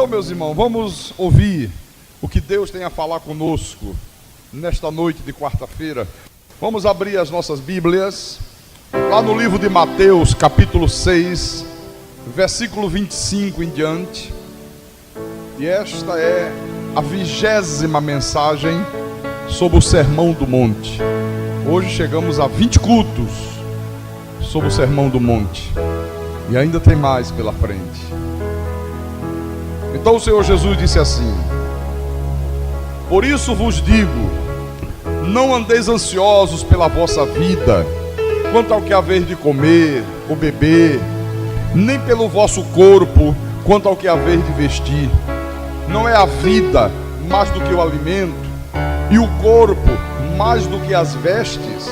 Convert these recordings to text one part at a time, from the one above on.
Então, meus irmãos, vamos ouvir o que Deus tem a falar conosco nesta noite de quarta-feira. Vamos abrir as nossas Bíblias lá no livro de Mateus, capítulo 6, versículo 25 em diante. E esta é a 20ª mensagem sobre o Sermão do Monte. Hoje chegamos a 20 cultos sobre o Sermão do Monte. E ainda tem mais pela frente. Então o Senhor Jesus disse assim: por isso vos digo, não andeis ansiosos pela vossa vida, quanto ao que haveis de comer ou beber, nem pelo vosso corpo, quanto ao que haveis de vestir. Não é a vida mais do que o alimento, e o corpo mais do que as vestes?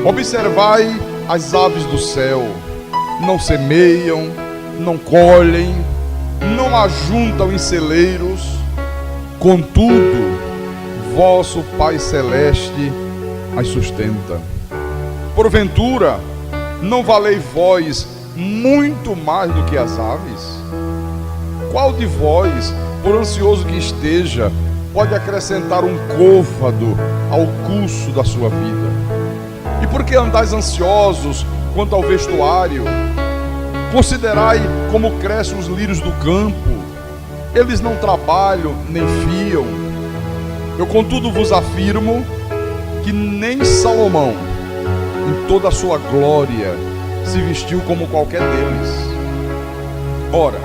Observai as aves do céu, não semeiam, não colhem, não ajuntam em celeiros, contudo, vosso Pai Celeste as sustenta. Porventura, não valei vós muito mais do que as aves? Qual de vós, por ansioso que esteja, pode acrescentar um côvado ao curso da sua vida? E por que andais ansiosos quanto ao vestuário? Considerai como crescem os lírios do campo, eles não trabalham nem fiam. Eu contudo vos afirmo que nem Salomão, em toda a sua glória, se vestiu como qualquer deles. Ora,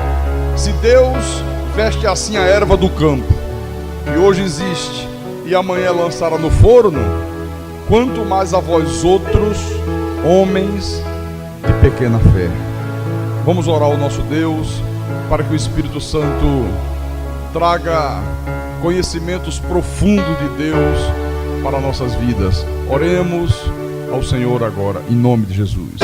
se Deus veste assim a erva do campo, que hoje existe e amanhã lançará no forno, quanto mais a vós outros, homens de pequena fé. Vamos orar ao nosso Deus, para que o Espírito Santo traga conhecimentos profundos de Deus para nossas vidas. Oremos ao Senhor agora, em nome de Jesus.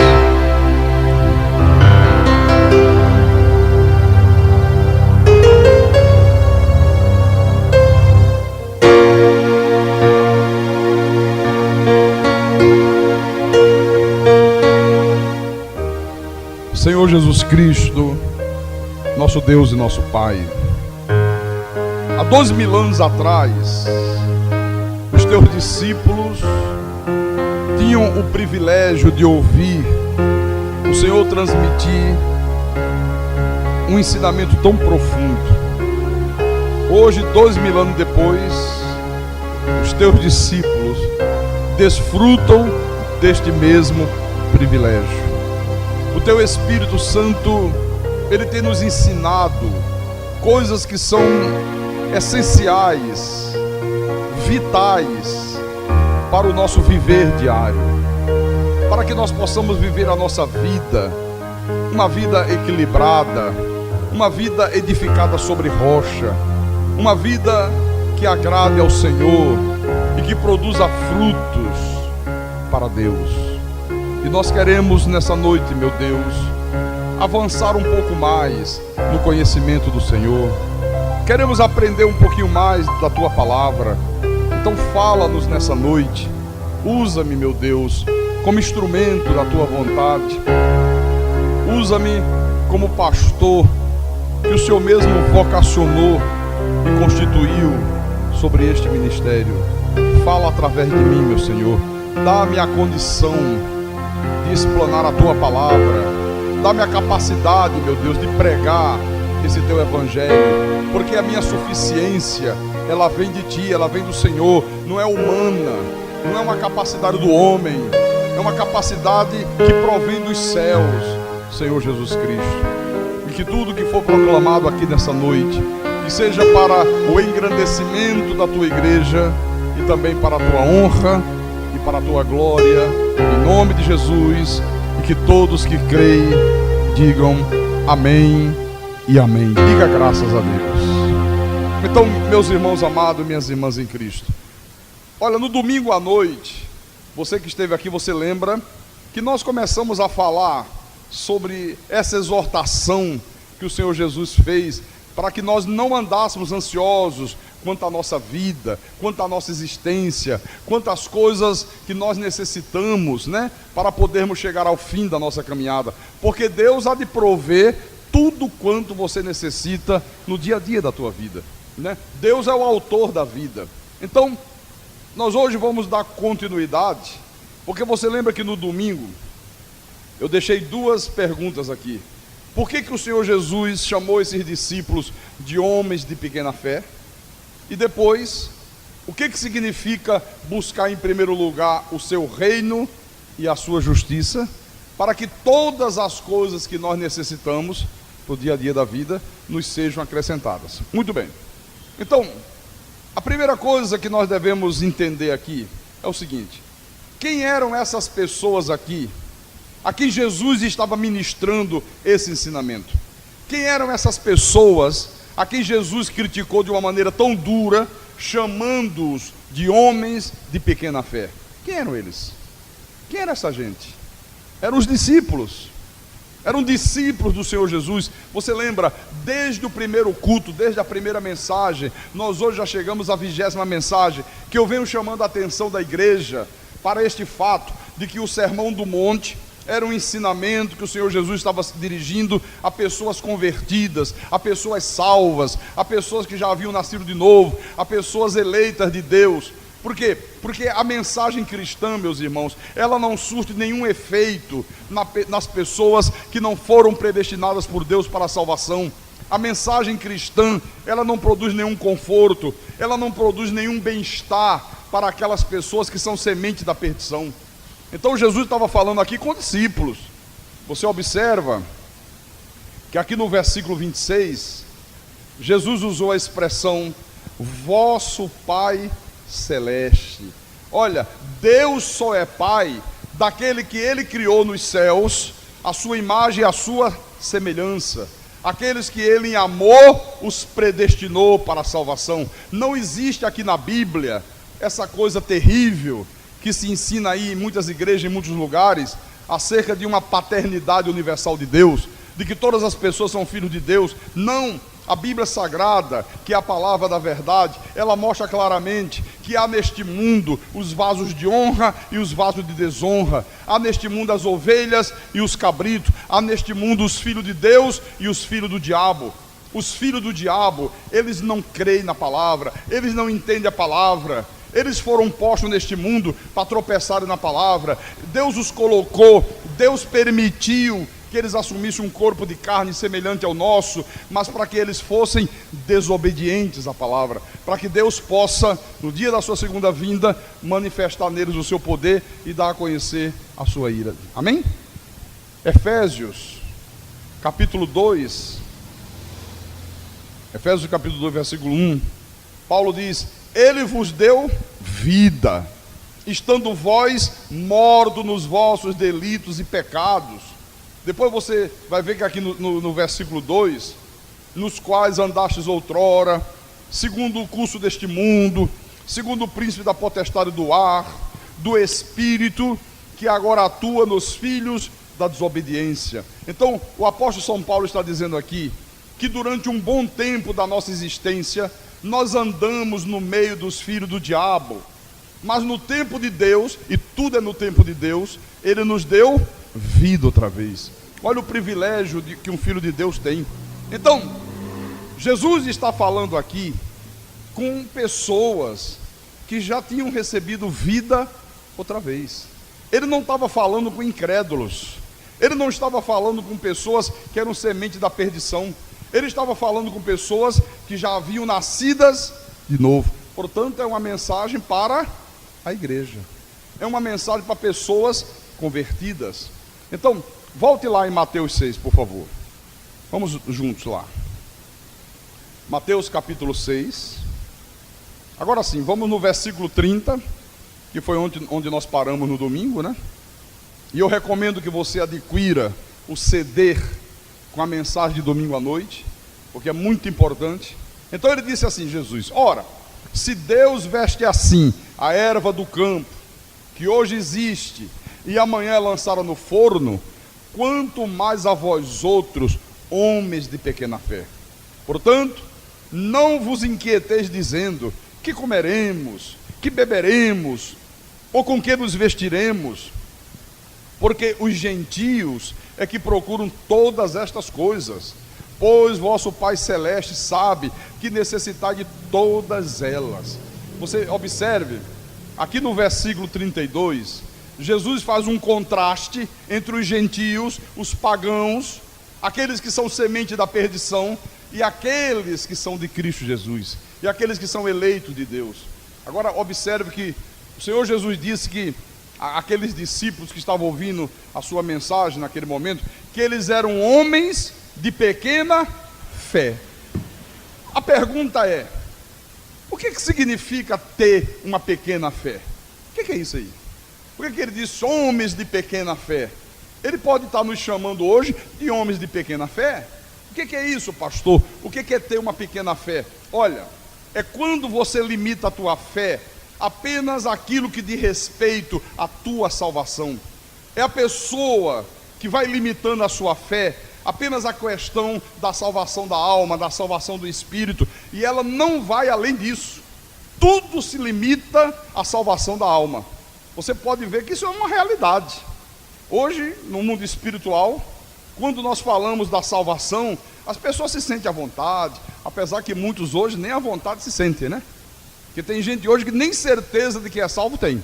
Senhor Jesus Cristo, nosso Deus e nosso Pai, há 2000 anos atrás, os teus discípulos tinham o privilégio de ouvir o Senhor transmitir um ensinamento tão profundo. Hoje, 2000 anos depois, os teus discípulos desfrutam deste mesmo privilégio. O teu Espírito Santo, ele tem nos ensinado coisas que são essenciais, vitais para o nosso viver diário, para que nós possamos viver a nossa vida, uma vida equilibrada, uma vida edificada sobre rocha, uma vida que agrade ao Senhor e que produza frutos para Deus. E nós queremos nessa noite, meu Deus, avançar um pouco mais no conhecimento do Senhor. Queremos aprender um pouquinho mais da Tua Palavra. Então fala-nos nessa noite. Usa-me, meu Deus, como instrumento da Tua vontade. Usa-me como pastor que o Senhor mesmo vocacionou e constituiu sobre este ministério. Fala através de mim, meu Senhor. Dá-me a condição de explanar a Tua Palavra. Dá-me a capacidade, meu Deus, de pregar esse Teu Evangelho, porque a minha suficiência, ela vem de Ti, ela vem do Senhor, não é humana, não é uma capacidade do homem, é uma capacidade que provém dos céus, Senhor Jesus Cristo. E que tudo que for proclamado aqui nessa noite, que seja para o engrandecimento da Tua igreja e também para a Tua honra e para a Tua glória, em nome de Jesus, e que todos que creem digam amém e amém. Diga graças a Deus. Então, meus irmãos amados, minhas irmãs em Cristo, olha, no domingo à noite, você que esteve aqui, você lembra que nós começamos a falar sobre essa exortação que o Senhor Jesus fez para que nós não andássemos ansiosos quanto à nossa vida, quanto à nossa existência, quanto às coisas que nós necessitamos, para podermos chegar ao fim da nossa caminhada, porque Deus há de prover tudo quanto você necessita no dia a dia da tua vida, né? Deus é o autor da vida. Então, nós hoje vamos dar continuidade, porque você lembra que no domingo eu deixei duas perguntas aqui. Por que o Senhor Jesus chamou esses discípulos de homens de pequena fé? E depois, o que significa buscar em primeiro lugar o seu reino e a sua justiça, para que todas as coisas que nós necessitamos no dia a dia da vida nos sejam acrescentadas? Muito bem. Então, a primeira coisa que nós devemos entender aqui é o seguinte: quem eram essas pessoas aqui, a quem Jesus estava ministrando esse ensinamento? Quem eram essas pessoas a quem Jesus criticou de uma maneira tão dura, chamando-os de homens de pequena fé? Quem eram eles? Quem era essa gente? Eram os discípulos. Eram discípulos do Senhor Jesus. Você lembra, desde o primeiro culto, desde a primeira mensagem, nós hoje já chegamos à 20ª mensagem, que eu venho chamando a atenção da igreja para este fato de que o Sermão do Monte era um ensinamento que o Senhor Jesus estava se dirigindo a pessoas convertidas, a pessoas salvas, a pessoas que já haviam nascido de novo, a pessoas eleitas de Deus. Por quê? Porque a mensagem cristã, meus irmãos, ela não surte nenhum efeito nas pessoas que não foram predestinadas por Deus para a salvação. A mensagem cristã, ela não produz nenhum conforto, ela não produz nenhum bem-estar para aquelas pessoas que são semente da perdição. Então Jesus estava falando aqui com discípulos. Você observa que aqui no versículo 26, Jesus usou a expressão vosso Pai Celeste. Olha, Deus só é Pai daquele que Ele criou nos céus, a sua imagem e a sua semelhança. Aqueles que Ele em amor os predestinou para a salvação. Não existe aqui na Bíblia essa coisa terrível que se ensina aí em muitas igrejas, em muitos lugares, acerca de uma paternidade universal de Deus, de que todas as pessoas são filhos de Deus. Não, a Bíblia Sagrada, que é a palavra da verdade, ela mostra claramente que há neste mundo os vasos de honra e os vasos de desonra, há neste mundo as ovelhas e os cabritos, há neste mundo os filhos de Deus e os filhos do diabo. Os filhos do diabo, eles não creem na palavra, eles não entendem a palavra. Eles foram postos neste mundo para tropeçarem na palavra. Deus os colocou, Deus permitiu que eles assumissem um corpo de carne semelhante ao nosso, mas para que eles fossem desobedientes à palavra, para que Deus possa, no dia da sua segunda vinda, manifestar neles o seu poder e dar a conhecer a sua ira. Amém? Efésios, capítulo 2, Efésios capítulo 2, versículo 1, Paulo diz: Ele vos deu vida, estando vós mortos nos vossos delitos e pecados. Depois você vai ver que aqui no versículo 2, nos quais andastes outrora, segundo o curso deste mundo, segundo o príncipe da potestade do ar, do espírito, que agora atua nos filhos da desobediência. Então, o apóstolo São Paulo está dizendo aqui, que durante um bom tempo da nossa existência, nós andamos no meio dos filhos do diabo, mas no tempo de Deus, e tudo é no tempo de Deus, Ele nos deu vida outra vez. Olha o privilégio que um filho de Deus tem. Então, Jesus está falando aqui com pessoas que já tinham recebido vida outra vez. Ele não estava falando com incrédulos, Ele não estava falando com pessoas que eram semente da perdição. Ele estava falando com pessoas que já haviam nascidas de novo. Portanto, é uma mensagem para a igreja. É uma mensagem para pessoas convertidas. Então, volte lá em Mateus 6, por favor. Vamos juntos lá. Mateus capítulo 6. Agora sim, vamos no versículo 30, que foi onde nós paramos no domingo, né? E eu recomendo que você adquira o CD com a mensagem de domingo à noite, porque é muito importante. Então ele disse assim, Jesus: ora, se Deus veste assim a erva do campo, que hoje existe e amanhã é lançada no forno, quanto mais a vós outros, homens de pequena fé. Portanto, não vos inquieteis dizendo: que comeremos, que beberemos, ou com que nos vestiremos? Porque os gentios é que procuram todas estas coisas, pois vosso Pai Celeste sabe que necessitais de todas elas. Você observe, aqui no versículo 32, Jesus faz um contraste entre os gentios, os pagãos, aqueles que são semente da perdição, e aqueles que são de Cristo Jesus, e aqueles que são eleitos de Deus. Agora observe que o Senhor Jesus disse que aqueles discípulos que estavam ouvindo a sua mensagem naquele momento, que eles eram homens de pequena fé. A pergunta é: o que significa ter uma pequena fé? O que é isso aí? Por que ele diz homens de pequena fé? Ele pode estar nos chamando hoje de homens de pequena fé. O que é isso, pastor? O que é ter uma pequena fé? Olha, é quando você limita a tua fé apenas aquilo que diz respeito à tua salvação. É a pessoa que vai limitando a sua fé apenas a questão da salvação da alma, da salvação do espírito, e ela não vai além disso. Tudo se limita à salvação da alma. Você pode ver que isso é uma realidade. Hoje, no mundo espiritual, quando nós falamos da salvação, as pessoas se sentem à vontade, apesar que muitos hoje nem à vontade se sentem, né? Porque tem gente hoje que nem certeza de que é salvo tem.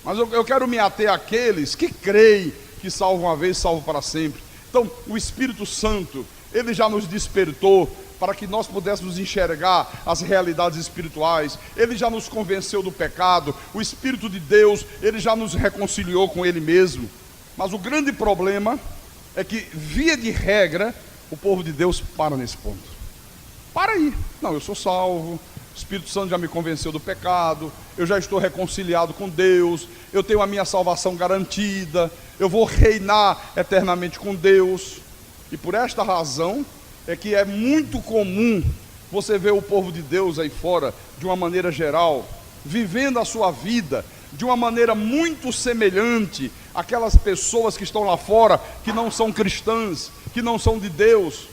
Mas eu quero me ater àqueles que creem que salvo uma vez, salvo para sempre. Então, o Espírito Santo, ele já nos despertou para que nós pudéssemos enxergar as realidades espirituais. Ele já nos convenceu do pecado. O Espírito de Deus, ele já nos reconciliou com ele mesmo. Mas o grande problema é que, via de regra, o povo de Deus para nesse ponto. Para aí. Não, eu sou salvo, o Espírito Santo já me convenceu do pecado, eu já estou reconciliado com Deus, eu tenho a minha salvação garantida, eu vou reinar eternamente com Deus. E por esta razão é que é muito comum você ver o povo de Deus aí fora, de uma maneira geral, vivendo a sua vida de uma maneira muito semelhante àquelas pessoas que estão lá fora, que não são cristãs, que não são de Deus.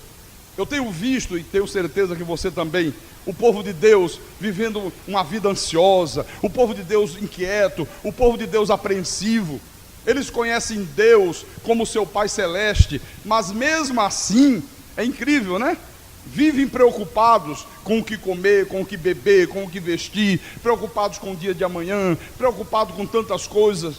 Eu tenho visto, e tenho certeza que você também, o povo de Deus vivendo uma vida ansiosa, o povo de Deus inquieto, o povo de Deus apreensivo. Eles conhecem Deus como seu Pai Celeste, mas mesmo assim, é incrível, né? Vivem preocupados com o que comer, com o que beber, com o que vestir, preocupados com o dia de amanhã, preocupados com tantas coisas.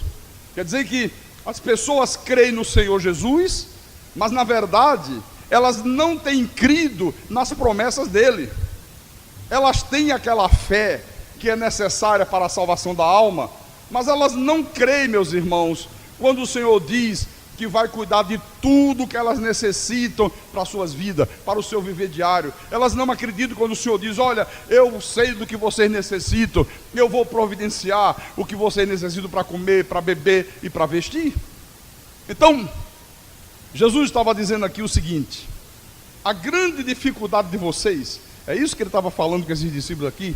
Quer dizer que as pessoas creem no Senhor Jesus, mas na verdade, elas não têm crido nas promessas dele. Elas têm aquela fé que é necessária para a salvação da alma, mas elas não creem, meus irmãos, quando o Senhor diz que vai cuidar de tudo que elas necessitam para as suas vidas, para o seu viver diário. Elas não acreditam quando o Senhor diz: olha, eu sei do que vocês necessitam, eu vou providenciar o que vocês necessitam para comer, para beber e para vestir. Então, Jesus estava dizendo aqui o seguinte: a grande dificuldade de vocês, é isso que ele estava falando com esses discípulos aqui,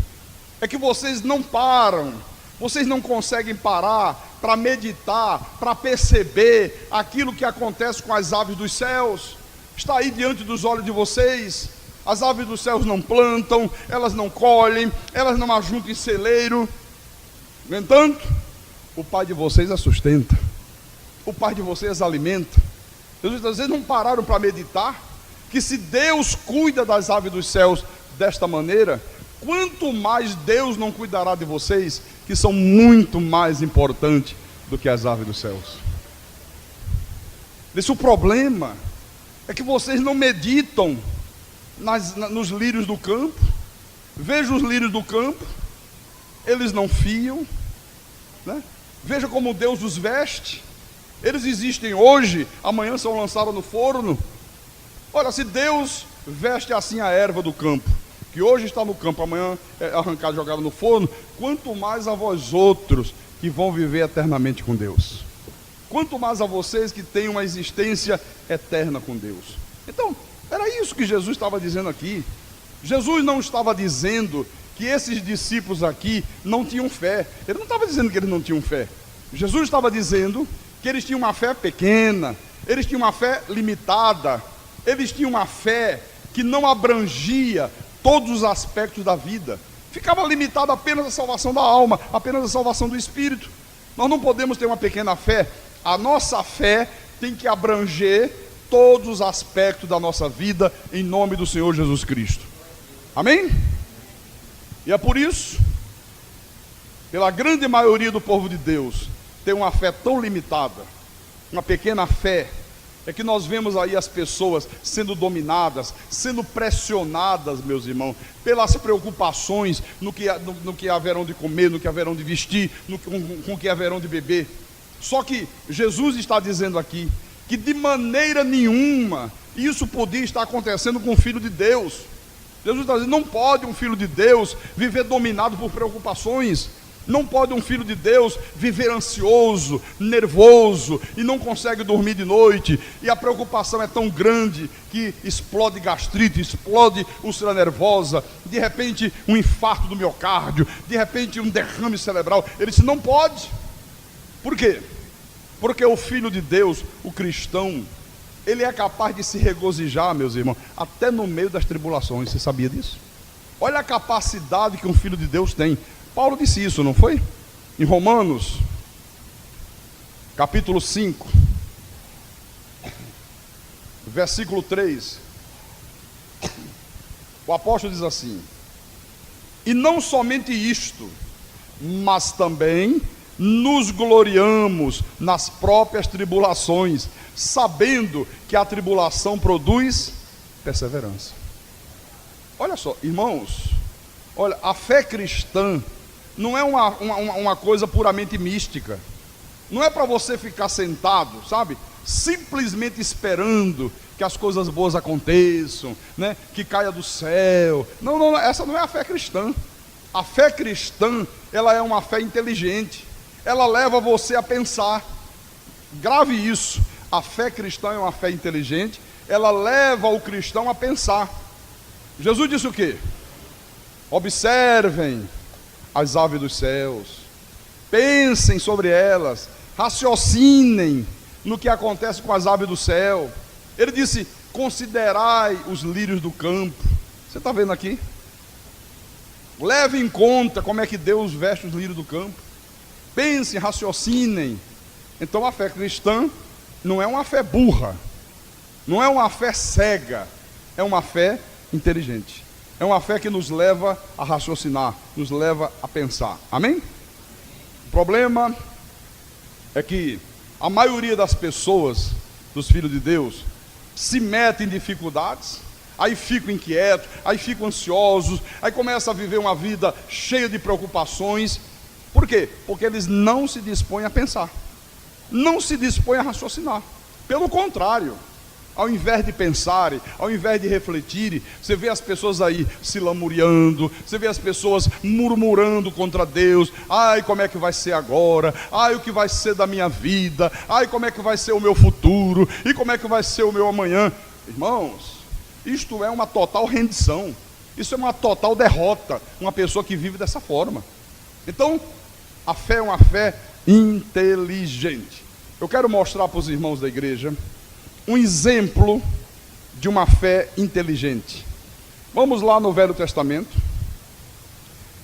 é que vocês não param, vocês não conseguem parar para meditar, para perceber aquilo que acontece com as aves dos céus. Está aí diante dos olhos de vocês. As aves dos céus não plantam, elas não colhem, elas não ajuntam em celeiro. No entanto, o Pai de vocês as sustenta, o Pai de vocês as alimenta. Jesus está dizendo: não pararam para meditar que se Deus cuida das aves dos céus desta maneira, quanto mais Deus não cuidará de vocês, que são muito mais importantes do que as aves dos céus. Esse o problema é que vocês não meditam nos lírios do campo. Veja os lírios do campo, eles não fiam, né? Veja como Deus os veste. Eles existem hoje, amanhã são lançados no forno. Olha, se Deus veste assim a erva do campo, que hoje está no campo, amanhã é arrancado e jogado no forno, quanto mais a vós outros que vão viver eternamente com Deus. Quanto mais a vocês que têm uma existência eterna com Deus. Então, era isso que Jesus estava dizendo aqui. Jesus não estava dizendo que esses discípulos aqui não tinham fé. Ele não estava dizendo que eles não tinham fé. Jesus estava dizendo que eles tinham uma fé pequena, eles tinham uma fé limitada, eles tinham uma fé que não abrangia todos os aspectos da vida, ficava limitado apenas à salvação da alma, apenas à salvação do espírito. Nós não podemos ter uma pequena fé. A nossa fé tem que abranger todos os aspectos da nossa vida, em nome do Senhor Jesus Cristo. Amém? E é por isso, pela grande maioria do povo de Deus, tem uma fé tão limitada, uma pequena fé, é que nós vemos aí as pessoas sendo dominadas, sendo pressionadas, meus irmãos, pelas preocupações no que haverão de comer, no que haverão de vestir, com o que haverão de beber. Só que Jesus está dizendo aqui que de maneira nenhuma isso podia estar acontecendo com o Filho de Deus. Jesus está dizendo, não pode um filho de Deus viver dominado por preocupações. Não pode um filho de Deus viver ansioso, nervoso, e não consegue dormir de noite, e a preocupação é tão grande que explode gastrite, explode úlcera nervosa, de repente um infarto do miocárdio, de repente um derrame cerebral. Ele disse, não pode. Por quê? Porque o filho de Deus, o cristão, ele é capaz de se regozijar, meus irmãos, até no meio das tribulações. Você sabia disso? Olha a capacidade que um filho de Deus tem. Paulo disse isso, não foi? Em Romanos, capítulo 5, versículo 3, o apóstolo diz assim: e não somente isto, mas também nos gloriamos nas próprias tribulações, sabendo que a tribulação produz perseverança. Olha só, irmãos, olha, a fé cristã não é uma coisa puramente mística. Não é para você ficar sentado, sabe, simplesmente esperando que as coisas boas aconteçam, né? Que caia do céu. Não, essa não é a fé cristã. A fé cristã, ela é uma fé inteligente. Ela leva você a pensar. Grave isso. A fé cristã é uma fé inteligente. Ela leva o cristão a pensar. Jesus disse o quê? Observem as aves dos céus, pensem sobre elas, raciocinem no que acontece com as aves do céu. Ele disse, considerai os lírios do campo. Você está vendo aqui? Leve em conta como é que Deus veste os lírios do campo. Pensem, raciocinem. Então a fé cristã não é uma fé burra, não é uma fé cega, é uma fé inteligente. É uma fé que nos leva a raciocinar, nos leva a pensar. Amém? O problema é que a maioria das pessoas, dos filhos de Deus, se metem em dificuldades, aí ficam inquietos, aí ficam ansiosos, aí começam a viver uma vida cheia de preocupações. Por quê? Porque eles não se dispõem a pensar, não se dispõem a raciocinar. Pelo contrário, ao invés de pensarem, ao invés de refletirem, você vê as pessoas aí se lamuriando, você vê as pessoas murmurando contra Deus. Ai, como é que vai ser agora? Ai, o que vai ser da minha vida? Ai, como é que vai ser o meu futuro? E como é que vai ser o meu amanhã? Irmãos, isto é uma total rendição, isso é uma total derrota, uma pessoa que vive dessa forma. Então, a fé é uma fé inteligente. Eu quero mostrar para os irmãos da igreja um exemplo de uma fé inteligente. Vamos lá no Velho Testamento,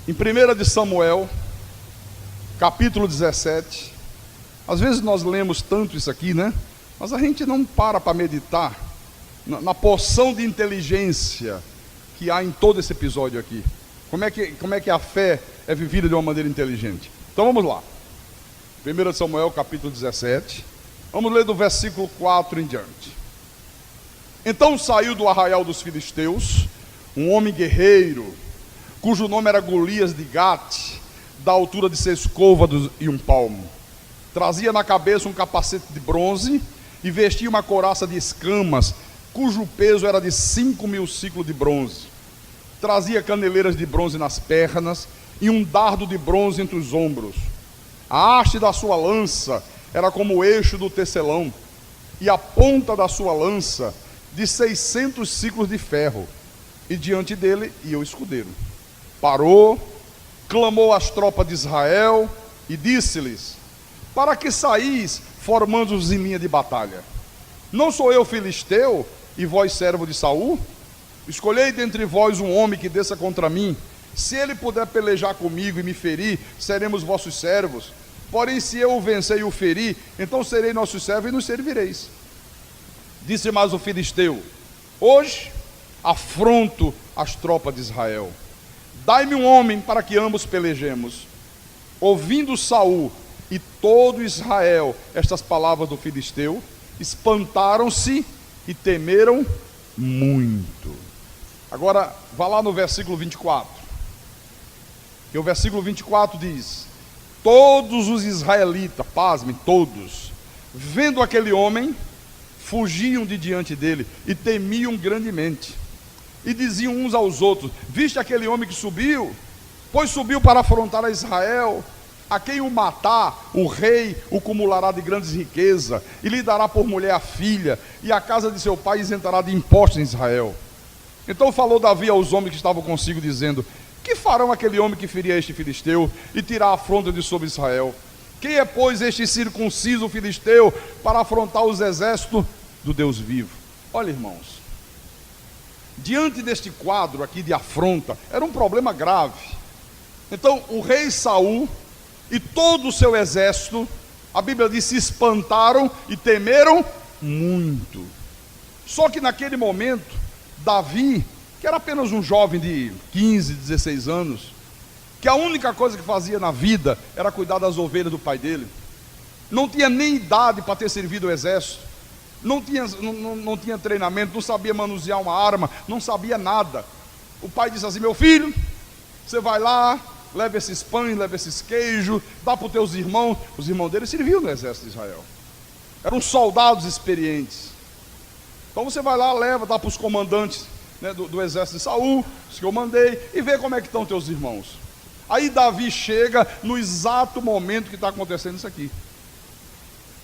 em 1 de Samuel, capítulo 17. Às vezes nós lemos tanto isso aqui, né? Mas a gente não para meditar na porção de inteligência que há em todo esse episódio aqui. Como é que a fé é vivida de uma maneira inteligente? Então vamos lá. 1 de Samuel, capítulo 17. Vamos ler do versículo 4 em diante. Então saiu do arraial dos filisteus um homem guerreiro, cujo nome era Golias de Gate, da altura de 6 côvados e 1 palmo. Trazia na cabeça um capacete de bronze e vestia uma couraça de escamas, cujo peso era de 5.000 ciclos de bronze. Trazia caneleiras de bronze nas pernas e um dardo de bronze entre os ombros. A haste da sua lança era como o eixo do tecelão, e a ponta da sua lança de 600 ciclos de ferro, e diante dele ia o escudeiro. Parou, clamou às tropas de Israel, e disse-lhes: para que saís formando-os em linha de batalha? Não sou eu filisteu, e vós servo de Saul? Escolhei dentre vós um homem que desça contra mim. Se ele puder pelejar comigo e me ferir, seremos vossos servos. Porém, se eu o vencer e o ferir, então serei nosso servo e nos servireis. Disse mais o filisteu: hoje afronto as tropas de Israel. Dai-me um homem para que ambos pelejemos. Ouvindo Saul e todo Israel estas palavras do filisteu, espantaram-se e temeram muito. Agora, vá lá no versículo 24. Que o versículo 24 diz: todos os israelitas, pasmem, todos, vendo aquele homem, fugiam de diante dele e temiam grandemente. E diziam uns aos outros: viste aquele homem que subiu? Pois subiu para afrontar a Israel. A quem o matar, o rei o cumulará de grandes riquezas, e lhe dará por mulher a filha, e a casa de seu pai isentará de impostos em Israel. Então falou Davi aos homens que estavam consigo, dizendo: que farão aquele homem que ferir este filisteu e tirar a afronta de sobre Israel? Quem é, pois, este circunciso filisteu para afrontar os exércitos do Deus vivo? Olha, irmãos, diante deste quadro aqui de afronta, era um problema grave. Então o rei Saul e todo o seu exército, a Bíblia diz, se espantaram e temeram muito. Só que naquele momento, Davi, que era apenas um jovem de 15, 16 anos, que a única coisa que fazia na vida era cuidar das ovelhas do pai dele, não tinha nem idade para ter servido o exército, não tinha treinamento, não sabia manusear uma arma, não sabia nada. O pai disse assim: meu filho, você vai lá, leva esses pães, leva esses queijos, dá para os teus irmãos. Os irmãos dele serviam no exército de Israel, eram soldados experientes. Então você vai lá, leva, dá para os comandantes, né, do exército de Saul, os que eu mandei, e vê como é que estão teus irmãos. Aí Davi chega no exato momento que está acontecendo isso aqui.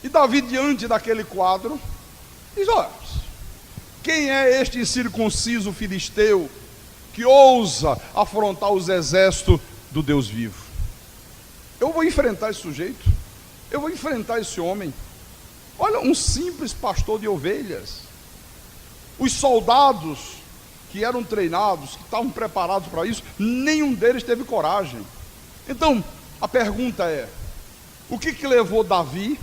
E Davi, diante daquele quadro, diz: olha, quem é este incircunciso filisteu que ousa afrontar os exércitos do Deus vivo? Eu vou enfrentar esse sujeito, eu vou enfrentar esse homem. Olha, um simples pastor de ovelhas. Os soldados que eram treinados, que estavam preparados para isso, nenhum deles teve coragem. Então, a pergunta é: o que levou Davi,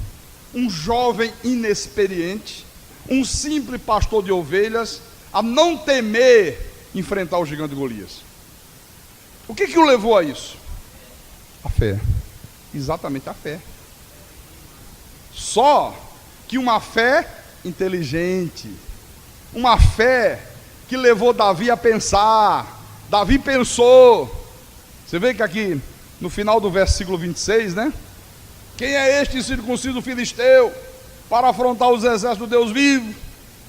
um jovem inexperiente, um simples pastor de ovelhas, a não temer enfrentar o gigante Golias? O que o levou a isso? A fé. Exatamente, a fé. Só que uma fé inteligente, uma fé que levou Davi a pensar. Davi pensou. Você vê que aqui no final do versículo 26, né? Quem é este circunciso filisteu para afrontar os exércitos do Deus vivo?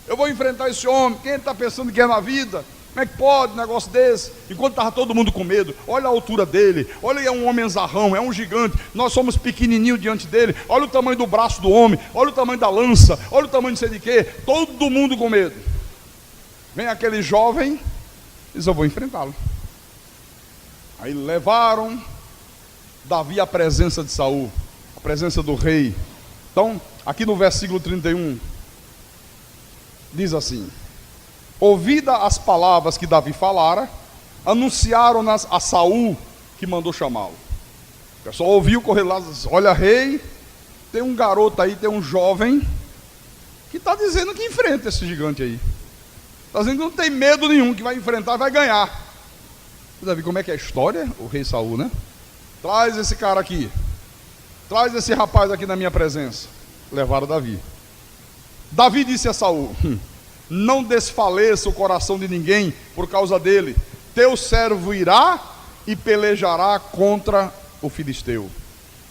Eu vou enfrentar esse homem. Quem está pensando que é na vida? Como é que pode um negócio desse? Enquanto estava todo mundo com medo. Olha a altura dele. Olha, é um homem zarrão, é um gigante. Nós somos pequenininhos diante dele. Olha o tamanho do braço do homem. Olha o tamanho da lança. Olha o tamanho de sei de quê. Todo mundo com medo. Vem aquele jovem e diz: eu vou enfrentá-lo. Aí levaram Davi à presença de Saul, a presença do rei. Então, aqui no versículo 31, diz assim: ouvida as palavras que Davi falara, anunciaram-nas a Saul, que mandou chamá-lo. O pessoal ouviu, correr lá, disse: olha, rei, tem um garoto aí, tem um jovem que está dizendo que enfrenta esse gigante aí. Está dizendo que não tem medo nenhum, que vai enfrentar, vai ganhar. Davi, como é que é a história? O rei Saul, né? Traz esse cara aqui, traz esse rapaz aqui na minha presença. Levaram Davi. Davi disse a Saul: não desfaleça o coração de ninguém por causa dele. Teu servo irá e pelejará contra o filisteu.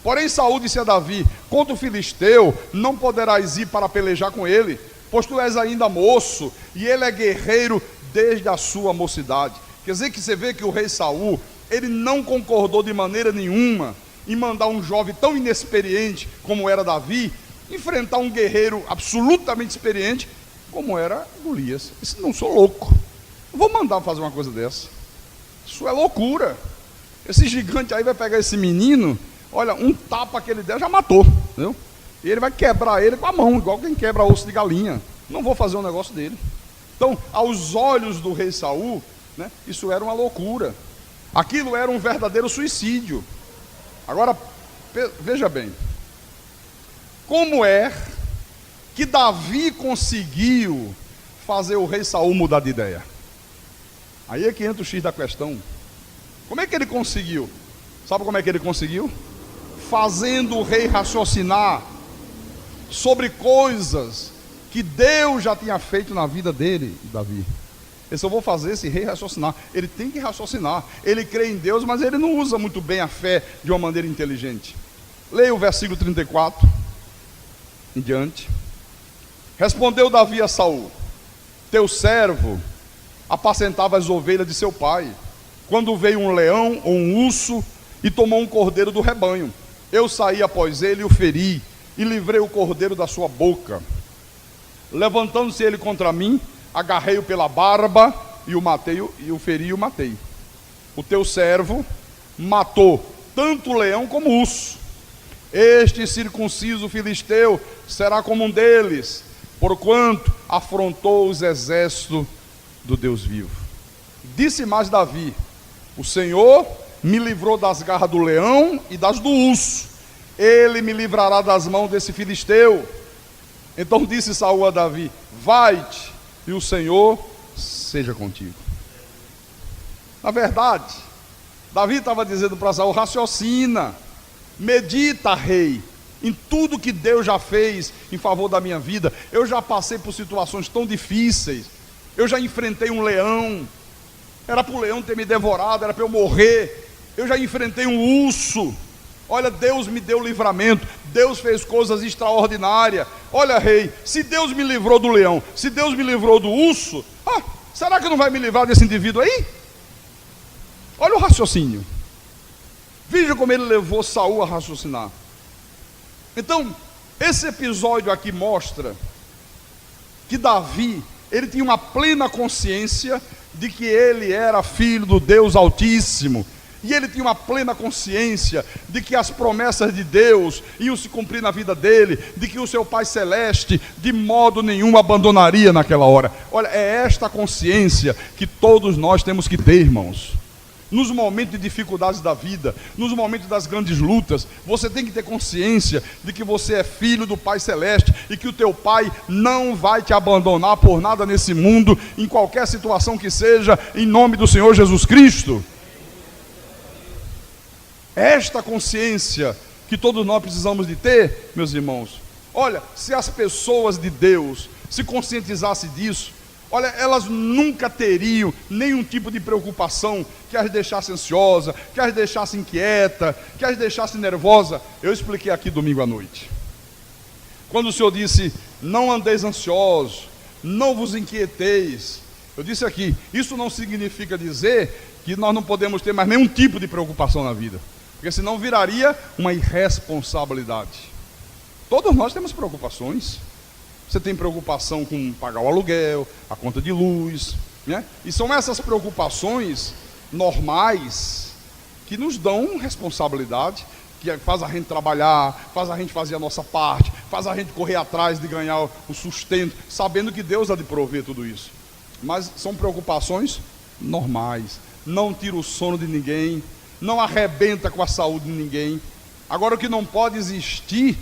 Porém Saul disse a Davi: contra o filisteu não poderás ir para pelejar com ele, pois tu és ainda moço, e ele é guerreiro desde a sua mocidade. Quer dizer que você vê que o rei Saul, ele não concordou de maneira nenhuma em mandar um jovem tão inexperiente como era Davi, enfrentar um guerreiro absolutamente experiente como era Golias. Disse: não, sou louco, não vou mandar fazer uma coisa dessa. Isso é loucura. Esse gigante aí vai pegar esse menino, olha, um tapa que ele der já matou, entendeu? E ele vai quebrar ele com a mão, igual quem quebra osso de galinha. Não vou fazer um negócio dele. Então, aos olhos do rei Saul, né, isso era uma loucura. Aquilo era um verdadeiro suicídio. Agora, veja bem, como é que Davi conseguiu fazer o rei Saul mudar de ideia? Aí é que entra o X da questão. Como é que ele conseguiu? Sabe como é que ele conseguiu? Fazendo o rei raciocinar sobre coisas que Deus já tinha feito na vida dele, Davi. Eu só vou fazer esse rei raciocinar. Ele tem que raciocinar. Ele crê em Deus, mas ele não usa muito bem a fé de uma maneira inteligente. Leia o versículo 34 em diante. Respondeu Davi a Saul: teu servo apacentava as ovelhas de seu pai, quando veio um leão ou um urso e tomou um cordeiro do rebanho. Eu saí após ele e o feri, e livrei o cordeiro da sua boca. Levantando-se ele contra mim, agarrei-o pela barba e o matei, e o feri e o matei. O teu servo matou tanto o leão como o urso. Este circunciso filisteu será como um deles, porquanto afrontou os exércitos do Deus vivo. Disse mais Davi: o Senhor me livrou das garras do leão e das do urso. Ele me livrará das mãos desse filisteu. Então disse Saul a Davi: vai-te, e o Senhor seja contigo. Na verdade, Davi estava dizendo para Saul: raciocina, medita, rei, em tudo que Deus já fez em favor da minha vida. Eu já passei por situações tão difíceis. Eu já enfrentei um leão, era para o leão ter me devorado, era para eu morrer. Eu já enfrentei um urso. Olha, Deus me deu livramento, Deus fez coisas extraordinárias. Olha, rei, se Deus me livrou do leão, se Deus me livrou do urso, será que não vai me livrar desse indivíduo aí? Olha o raciocínio. Veja como ele levou Saul a raciocinar. Então, esse episódio aqui mostra que Davi, ele tinha uma plena consciência de que ele era filho do Deus Altíssimo. E ele tinha uma plena consciência de que as promessas de Deus iam se cumprir na vida dele, de que o seu Pai Celeste de modo nenhum abandonaria naquela hora. Olha, é esta consciência que todos nós temos que ter, irmãos. Nos momentos de dificuldades da vida, nos momentos das grandes lutas, você tem que ter consciência de que você é filho do Pai Celeste e que o teu Pai não vai te abandonar por nada nesse mundo, em qualquer situação que seja, em nome do Senhor Jesus Cristo. Esta consciência que todos nós precisamos de ter, meus irmãos. Olha, se as pessoas de Deus se conscientizassem disso, olha, elas nunca teriam nenhum tipo de preocupação que as deixasse ansiosa, que as deixasse inquieta, que as deixasse nervosa. Eu expliquei aqui domingo à noite. Quando o Senhor disse: não andeis ansiosos, não vos inquieteis. Eu disse aqui, isso não significa dizer que nós não podemos ter mais nenhum tipo de preocupação na vida, porque senão viraria uma irresponsabilidade. Todos nós temos preocupações. Você tem preocupação com pagar o aluguel, a conta de luz, né? E são essas preocupações normais que nos dão responsabilidade, que faz a gente trabalhar, faz a gente fazer a nossa parte, faz a gente correr atrás de ganhar o sustento, sabendo que Deus há de prover tudo isso. Mas são preocupações normais, não tira o sono de ninguém, não arrebenta com a saúde de ninguém. Agora, o que não pode existir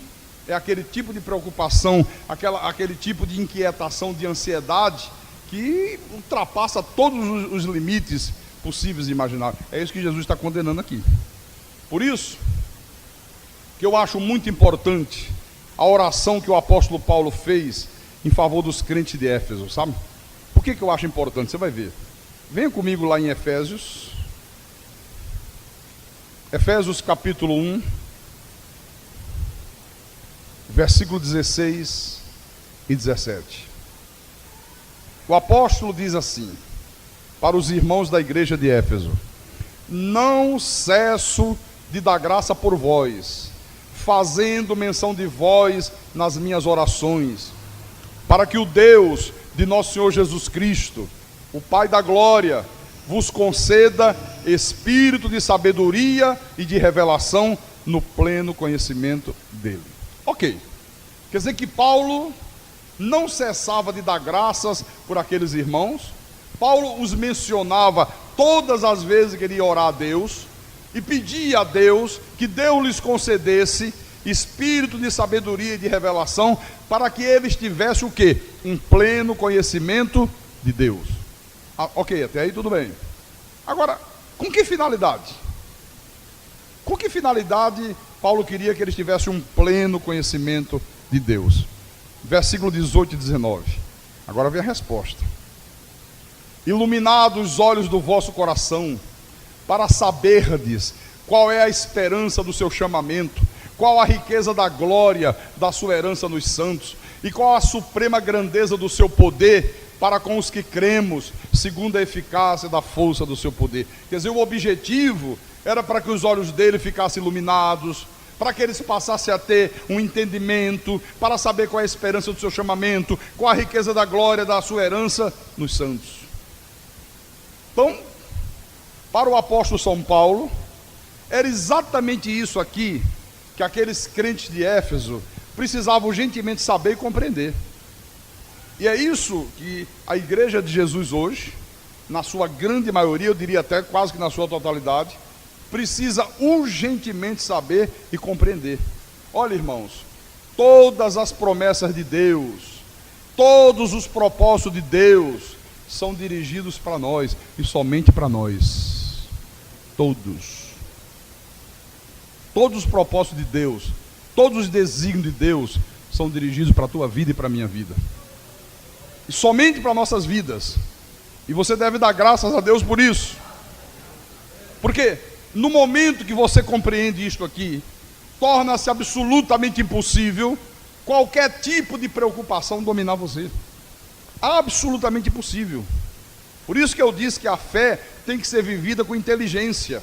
é aquele tipo de preocupação, aquele tipo de inquietação, de ansiedade, que ultrapassa todos os limites possíveis e imagináveis. É isso que Jesus está condenando aqui. Por isso que eu acho muito importante a oração que o apóstolo Paulo fez em favor dos crentes de Éfeso, sabe? Por que eu acho importante? Você vai ver. Venha comigo lá em Efésios. Efésios capítulo 1, versículo 16 e 17. O apóstolo diz assim, para os irmãos da igreja de Éfeso: não cesso de dar graça por vós, fazendo menção de vós nas minhas orações, para que o Deus de nosso Senhor Jesus Cristo, o Pai da glória, vos conceda espírito de sabedoria e de revelação no pleno conhecimento dele. Ok, quer dizer que Paulo não cessava de dar graças por aqueles irmãos. Paulo os mencionava todas as vezes que ele ia orar a Deus e pedia a Deus que Deus lhes concedesse espírito de sabedoria e de revelação, para que eles tivessem o quê? Um pleno conhecimento de Deus. Ok, até aí tudo bem. Agora, com que finalidade? Com que finalidade Paulo queria que eles tivessem um pleno conhecimento de Deus? Versículo 18 e 19. Agora vem a resposta. Iluminados os olhos do vosso coração, para saberdes qual é a esperança do seu chamamento, qual a riqueza da glória da sua herança nos santos, e qual a suprema grandeza do seu poder para com os que cremos, segundo a eficácia da força do seu poder. Quer dizer, o objetivo era para que os olhos dele ficassem iluminados, para que eles passassem a ter um entendimento, para saber qual é a esperança do seu chamamento, qual a riqueza da glória da sua herança nos santos. Então, para o apóstolo São Paulo, era exatamente isso aqui que aqueles crentes de Éfeso precisavam urgentemente saber e compreender. E é isso que a igreja de Jesus hoje, na sua grande maioria, eu diria até quase que na sua totalidade, precisa urgentemente saber e compreender. Olha, irmãos, todas as promessas de Deus, todos os propósitos de Deus são dirigidos para nós e somente para nós. Todos os propósitos de Deus, todos os desígnios de Deus são dirigidos para a tua vida e para a minha vida. E somente para nossas vidas. E você deve dar graças a Deus por isso. Porque no momento que você compreende isto aqui, torna-se absolutamente impossível qualquer tipo de preocupação dominar você. Absolutamente impossível. Por isso que eu disse que a fé tem que ser vivida com inteligência.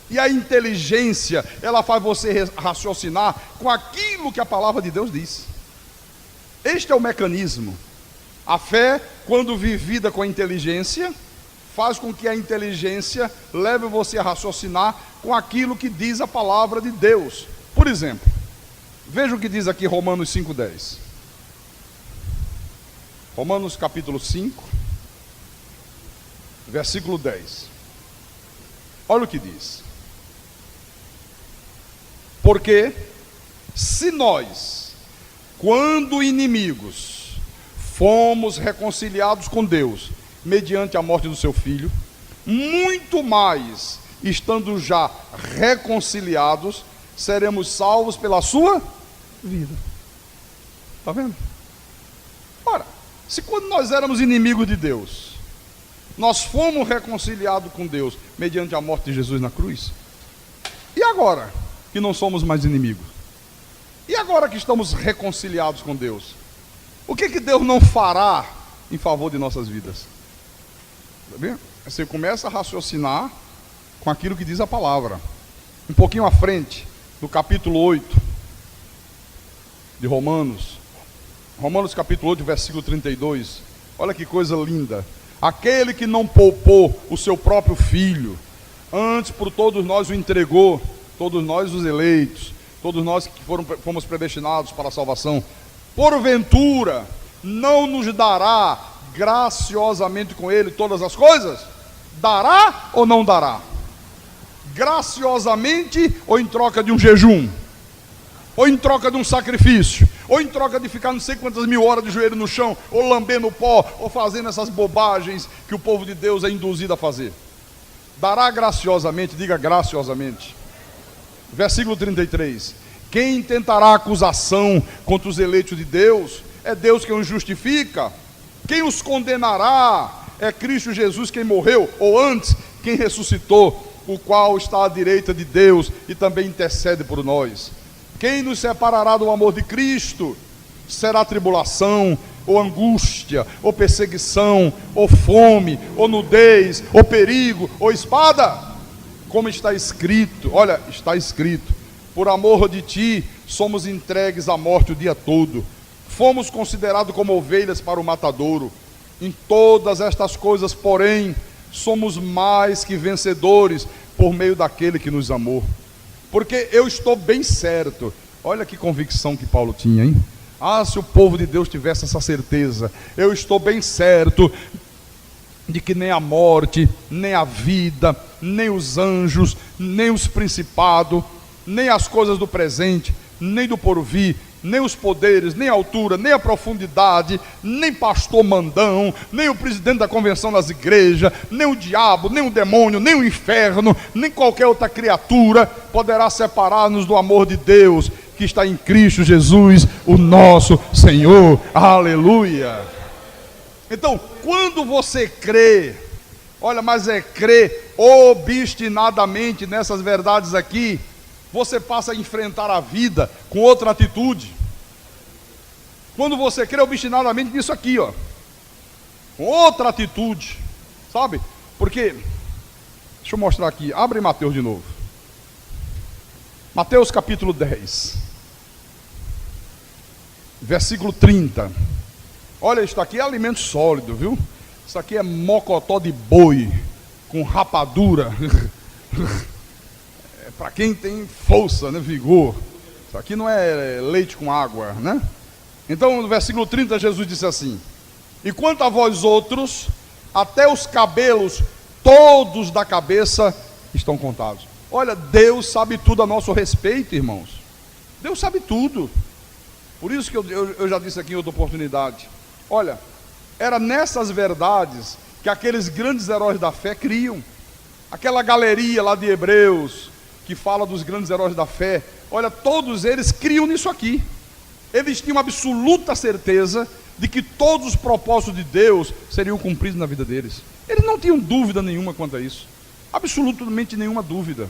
E a inteligência, ela faz você raciocinar com aquilo que a palavra de Deus diz. Este é o mecanismo. A fé, quando vivida com a inteligência, faz com que a inteligência leve você a raciocinar com aquilo que diz a palavra de Deus. Por exemplo, veja o que diz aqui Romanos 5,10. Romanos capítulo 5, versículo 10. Olha o que diz. Porque se nós, quando inimigos, fomos reconciliados com Deus, mediante a morte do seu Filho, muito mais, estando já reconciliados, seremos salvos pela sua vida. Está vendo? Ora, se quando nós éramos inimigos de Deus, nós fomos reconciliados com Deus, mediante a morte de Jesus na cruz, e agora que não somos mais inimigos? E agora que estamos reconciliados com Deus? O que Deus não fará em favor de nossas vidas? Tá vendo? Você começa a raciocinar com aquilo que diz a palavra. Um pouquinho à frente, do capítulo 8 de Romanos. Romanos capítulo 8, versículo 32. Olha que coisa linda. Aquele que não poupou o seu próprio filho, antes por todos nós o entregou, todos nós os eleitos, todos nós que fomos predestinados para a salvação, porventura não nos dará graciosamente com ele todas as coisas? Dará ou não dará? Graciosamente ou em troca de um jejum? Ou em troca de um sacrifício? Ou em troca de ficar não sei quantas mil horas de joelho no chão, ou lambendo o pó, ou fazendo essas bobagens que o povo de Deus é induzido a fazer? Dará graciosamente, diga graciosamente. Versículo 33. Quem tentará acusação contra os eleitos de Deus? É Deus quem os justifica. Quem os condenará? É Cristo Jesus quem morreu, ou antes, quem ressuscitou, o qual está à direita de Deus e também intercede por nós. Quem nos separará do amor de Cristo? Será tribulação, ou angústia, ou perseguição, ou fome, ou nudez, ou perigo, ou espada? Como está escrito, olha, está escrito: por amor de ti, somos entregues à morte o dia todo. Fomos considerados como ovelhas para o matadouro. Em todas estas coisas, porém, somos mais que vencedores por meio daquele que nos amou. Porque eu estou bem certo. Olha que convicção que Paulo tinha, hein? Ah, se o povo de Deus tivesse essa certeza. Eu estou bem certo de que nem a morte, nem a vida, nem os anjos, nem os principados, nem as coisas do presente, nem do porvir, nem os poderes, nem a altura, nem a profundidade, nem pastor mandão, nem o presidente da convenção das igrejas, nem o diabo, nem o demônio, nem o inferno, nem qualquer outra criatura poderá separar-nos do amor de Deus que está em Cristo Jesus, o nosso Senhor. Aleluia! Então, quando você crê, olha, mas crê obstinadamente nessas verdades aqui, você passa a enfrentar a vida com outra atitude. Quando você crê obstinadamente nisso aqui, ó, com outra atitude, sabe? Porque, deixa eu mostrar aqui, abre Mateus de novo. Mateus capítulo 10, versículo 30. Olha, isso aqui é alimento sólido, viu? Isso aqui é mocotó de boi, com rapadura. Para quem tem força, né, vigor. Isso aqui não é leite com água, né? Então, no versículo 30, Jesus disse assim: e quanto a vós outros, até os cabelos todos da cabeça estão contados. Olha, Deus sabe tudo a nosso respeito, irmãos. Deus sabe tudo. Por isso que eu já disse aqui em outra oportunidade. Olha, era nessas verdades que aqueles grandes heróis da fé criam. Aquela galeria lá de Hebreus, que fala dos grandes heróis da fé, olha, todos eles criam nisso aqui. Eles tinham absoluta certeza de que todos os propósitos de Deus seriam cumpridos na vida deles. Eles não tinham dúvida nenhuma quanto a isso, absolutamente nenhuma dúvida.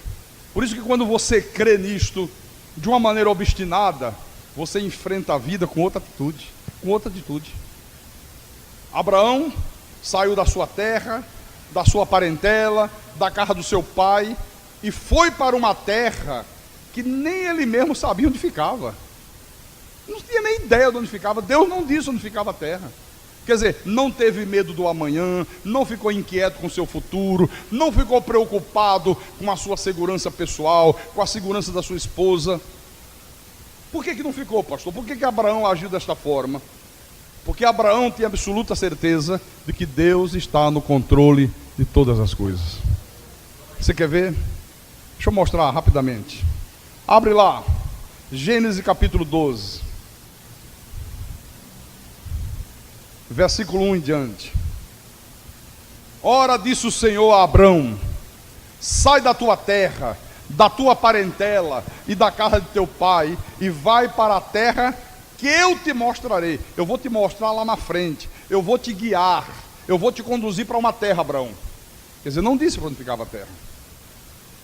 Por isso que quando você crê nisto de uma maneira obstinada, você enfrenta a vida com outra atitude, Abraão saiu da sua terra, da sua parentela, da casa do seu pai, e foi para uma terra que nem ele mesmo sabia onde ficava. Não tinha nem ideia de onde ficava. Deus não disse onde ficava a terra. Quer dizer, não teve medo do amanhã, não ficou inquieto com o seu futuro, não ficou preocupado com a sua segurança pessoal, com a segurança da sua esposa. Por que não ficou, pastor? Por que Abraão agiu desta forma? Porque Abraão tinha absoluta certeza de que Deus está no controle de todas as coisas. Você quer ver? Deixa eu mostrar rapidamente. Abre lá, Gênesis capítulo 12, versículo 1 em diante. Ora, disse o Senhor a Abrão: sai da tua terra, da tua parentela e da casa de teu pai, e vai para a terra que eu te mostrarei. Eu vou te mostrar lá na frente, eu vou te guiar, eu vou te conduzir para uma terra, Abraão. Quer dizer, não disse para onde ficava a terra.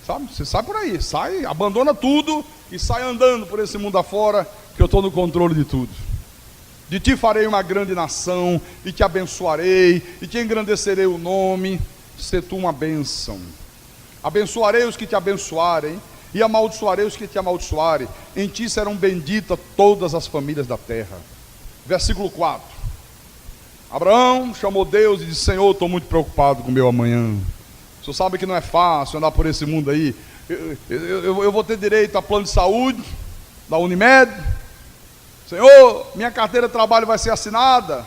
Sabe? Você sai por aí, sai, abandona tudo e sai andando por esse mundo afora, que eu estou no controle de tudo. De ti farei uma grande nação, e te abençoarei, e te engrandecerei o nome, se tu uma bênção. Abençoarei os que te abençoarem, e amaldiçoarei os que te amaldiçoarem. Em ti serão benditas todas as famílias da terra. Versículo 4. Abraão chamou Deus e disse: Senhor, estou muito preocupado com o meu amanhã. O senhor sabe que não é fácil andar por esse mundo aí. Eu vou ter direito a plano de saúde da Unimed? Senhor, minha carteira de trabalho vai ser assinada?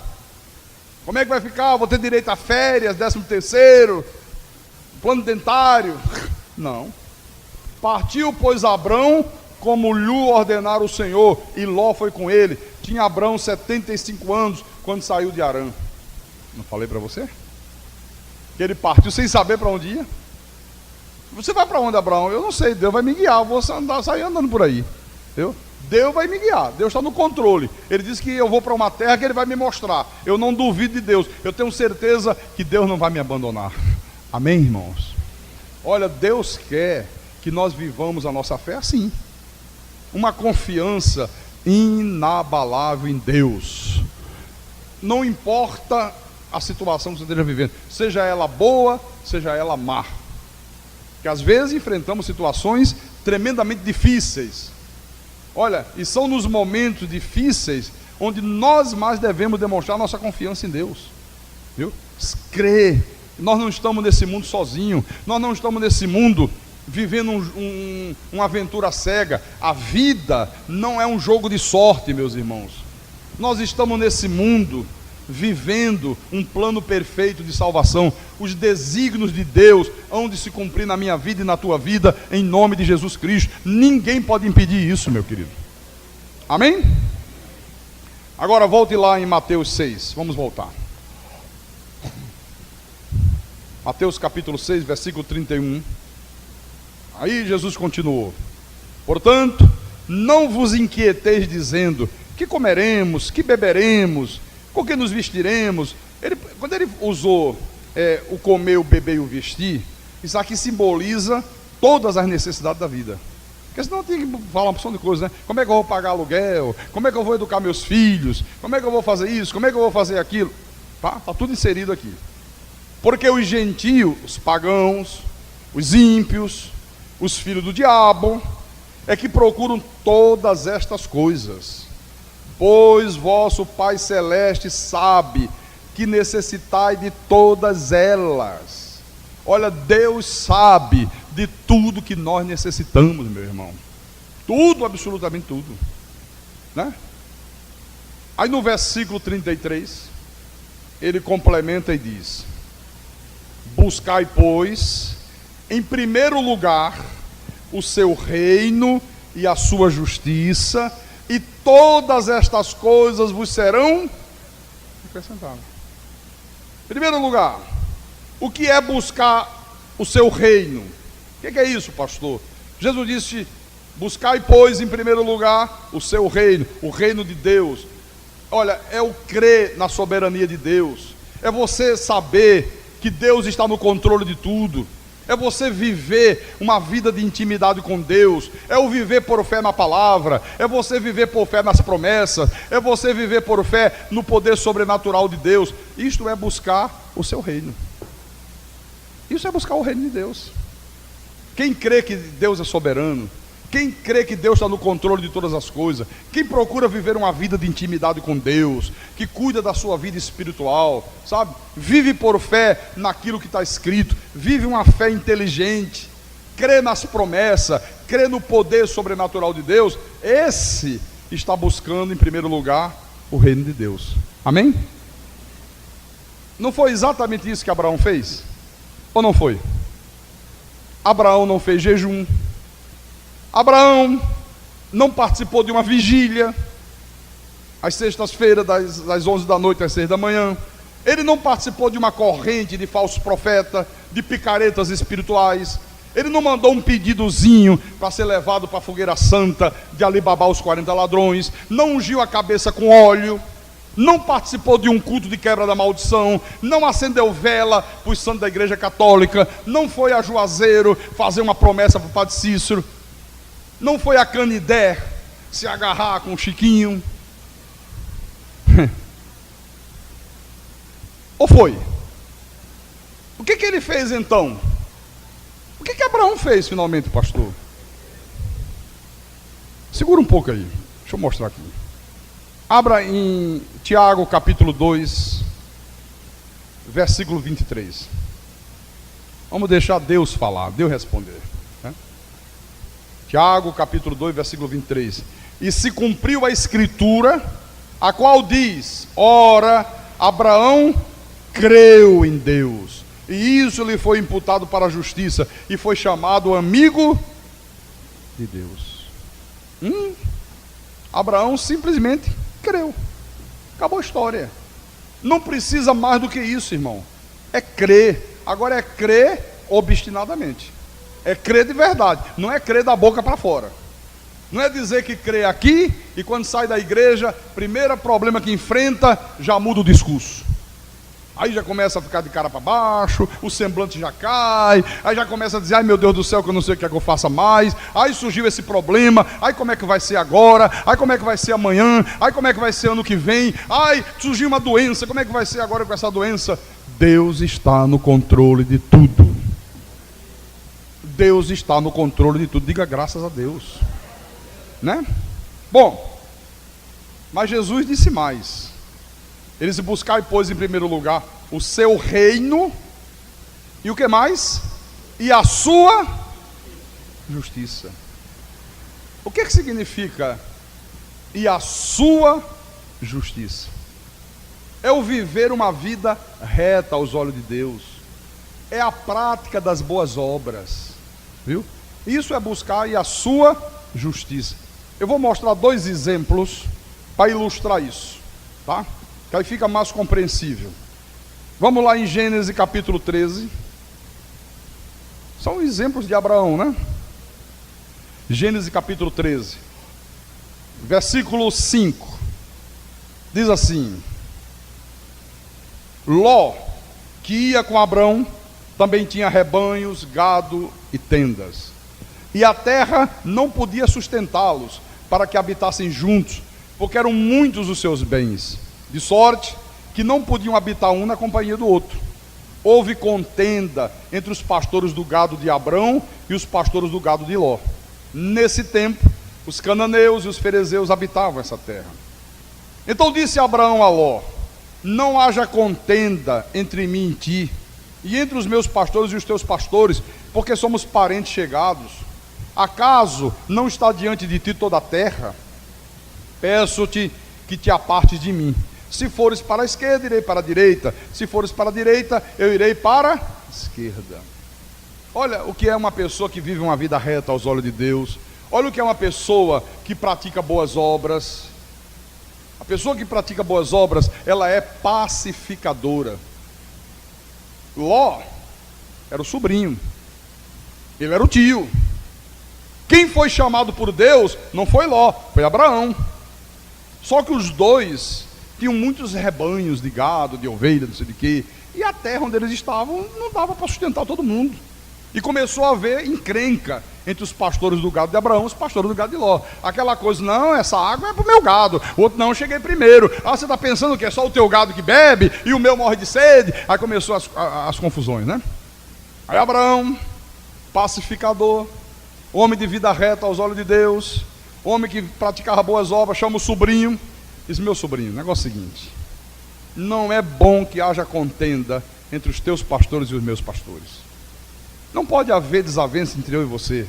Como é que vai ficar? Eu vou ter direito a férias, 13º, plano dentário? Não. Partiu, pois, Abrão, como lhe ordenara o Senhor, e Ló foi com ele. Tinha Abrão 75 anos, quando saiu de Harã. Não falei para você? Que ele partiu sem saber para onde ia. Você vai para onde, Abraão? Eu não sei, Deus vai me guiar, eu vou sair andando por aí. Entendeu? Deus vai me guiar, Deus está no controle. Ele disse que eu vou para uma terra que Ele vai me mostrar. Eu não duvido de Deus, eu tenho certeza que Deus não vai me abandonar. Amém, irmãos? Olha, Deus quer que nós vivamos a nossa fé assim. Uma confiança inabalável em Deus. Não importa a situação que você esteja vivendo, seja ela boa, seja ela má. Que às vezes enfrentamos situações tremendamente difíceis. Olha, e são nos momentos difíceis onde nós mais devemos demonstrar nossa confiança em Deus. Viu? Crer. Nós não estamos nesse mundo sozinhos. Nós não estamos nesse mundo vivendo uma aventura cega. A vida não é um jogo de sorte, meus irmãos. Nós estamos nesse mundo vivendo um plano perfeito de salvação. Os desígnios de Deus hão de se cumprir na minha vida e na tua vida, em nome de Jesus Cristo. Ninguém pode impedir isso, meu querido. Amém? Agora volte lá em Mateus 6. Vamos voltar. Mateus capítulo 6, versículo 31. Aí Jesus continuou: portanto, não vos inquieteis dizendo: que comeremos, que beberemos, com que nos vestiremos. Quando ele usou o comer, o beber e o vestir, isso aqui simboliza todas as necessidades da vida. Porque senão tem que falar uma porção de coisas, né? Como é que eu vou pagar aluguel? Como é que eu vou educar meus filhos? Como é que eu vou fazer isso? Como é que eu vou fazer aquilo? Tá tudo inserido aqui. Porque os gentios, os pagãos, os ímpios, os filhos do diabo, é que procuram todas estas coisas. Pois vosso Pai Celeste sabe que necessitai de todas elas. Olha, Deus sabe de tudo que nós necessitamos, meu irmão. Tudo, absolutamente tudo, né? Aí no versículo 33, ele complementa e diz: buscai, pois, em primeiro lugar o seu reino e a sua justiça, e todas estas coisas vos serão acrescentadas. Em primeiro lugar, o que é buscar o seu reino? O que é isso, pastor? Jesus disse: buscai, pois, em primeiro lugar o seu reino, o reino de Deus. Olha, é o crer na soberania de Deus, é você saber que Deus está no controle de tudo, é você viver uma vida de intimidade com Deus, é o viver por fé na palavra, é você viver por fé nas promessas, é você viver por fé no poder sobrenatural de Deus. Isto é buscar o seu reino. Isso é buscar o reino de Deus. Quem crê que Deus é soberano, quem crê que Deus está no controle de todas as coisas, quem procura viver uma vida de intimidade com Deus, que cuida da sua vida espiritual, sabe? Vive por fé naquilo que está escrito, vive uma fé inteligente, crê nas promessas, crê no poder sobrenatural de Deus, esse está buscando em primeiro lugar o reino de Deus. Amém? Não foi exatamente isso que Abraão fez? Ou não foi? Abraão não fez jejum, Abraão não participou de uma vigília às sextas-feiras, das 11 da noite às 6 da manhã. Ele não participou de uma corrente de falsos profetas, de picaretas espirituais. Ele não mandou um pedidozinho para ser levado para a fogueira santa de Alibaba os 40 ladrões. Não ungiu a cabeça com óleo. Não participou de um culto de quebra da maldição. Não acendeu vela para os santos da igreja católica. Não foi a Juazeiro fazer uma promessa para o padre Cícero. Não foi a Canidé se agarrar com o Chiquinho. Ou foi? O que ele fez então? O que Abraão fez finalmente, pastor? Segura um pouco aí. Deixa eu mostrar aqui. Abra em Tiago capítulo 2, versículo 23. Vamos deixar Deus falar, Deus responder. Tiago capítulo 2, versículo 23. E se cumpriu a escritura, a qual diz: ora, Abraão creu em Deus, e isso lhe foi imputado para a justiça, e foi chamado amigo de Deus. Abraão simplesmente creu. Acabou a história. Não precisa mais do que isso, irmão. É crer. Agora é crer obstinadamente. É crer de verdade, não é crer da boca para fora. Não é dizer que crê aqui e quando sai da igreja, primeiro problema que enfrenta, já muda o discurso. Aí já começa a ficar de cara para baixo, o semblante já cai, aí já começa a dizer: ai meu Deus do céu, que eu não sei o que é que eu faça mais. Aí surgiu esse problema, aí como é que vai ser agora? Aí como é que vai ser amanhã? Aí como é que vai ser ano que vem? Ai, surgiu uma doença, como é que vai ser agora com essa doença? Deus está no controle de tudo. Deus está no controle de tudo. Diga graças a Deus, né? Bom, mas Jesus disse mais. Ele se buscai, pois, em primeiro lugar o seu reino, e o que mais? E a sua justiça. O que significa e a sua justiça? É o viver uma vida reta aos olhos de Deus, é a prática das boas obras, viu? Isso é buscar e a sua justiça. Eu vou mostrar dois exemplos para ilustrar isso, tá? Que aí fica mais compreensível. Vamos lá em Gênesis capítulo 13. São exemplos de Abraão, né? Gênesis capítulo 13, versículo 5. Diz assim: Ló, que ia com Abrão, também tinha rebanhos, gado e tendas. E a terra não podia sustentá-los, para que habitassem juntos, porque eram muitos os seus bens, de sorte que não podiam habitar um na companhia do outro. Houve contenda entre os pastores do gado de Abrão e os pastores do gado de Ló. Nesse tempo, os cananeus e os ferezeus habitavam essa terra. Então disse Abraão a Ló: não haja contenda entre mim e ti, e entre os meus pastores e os teus pastores, porque somos parentes chegados. Acaso não está diante de ti toda a terra? Peço-te que te apartes de mim. Se fores para a esquerda, irei para a direita. Se fores para a direita, eu irei para a esquerda. Olha o que é uma pessoa que vive uma vida reta aos olhos de Deus. Olha o que é uma pessoa que pratica boas obras. A pessoa que pratica boas obras, ela é pacificadora. Ló era o sobrinho, ele era o tio. Quem foi chamado por Deus não foi Ló, foi Abraão. Só que os dois tinham muitos rebanhos de gado, de ovelha, não sei de quê, e a terra onde eles estavam não dava para sustentar todo mundo. E começou a haver encrenca entre os pastores do gado de Abraão e os pastores do gado de Ló. Aquela coisa: não, essa água é para o meu gado. O outro: não, eu cheguei primeiro. Ah, você está pensando que é só o teu gado que bebe e o meu morre de sede? Aí começou as confusões, né? Aí Abraão, pacificador, homem de vida reta aos olhos de Deus, homem que praticava boas obras, chama o sobrinho. Diz: meu sobrinho, o negócio é o seguinte: não é bom que haja contenda entre os teus pastores e os meus pastores. Não pode haver desavença entre eu e você,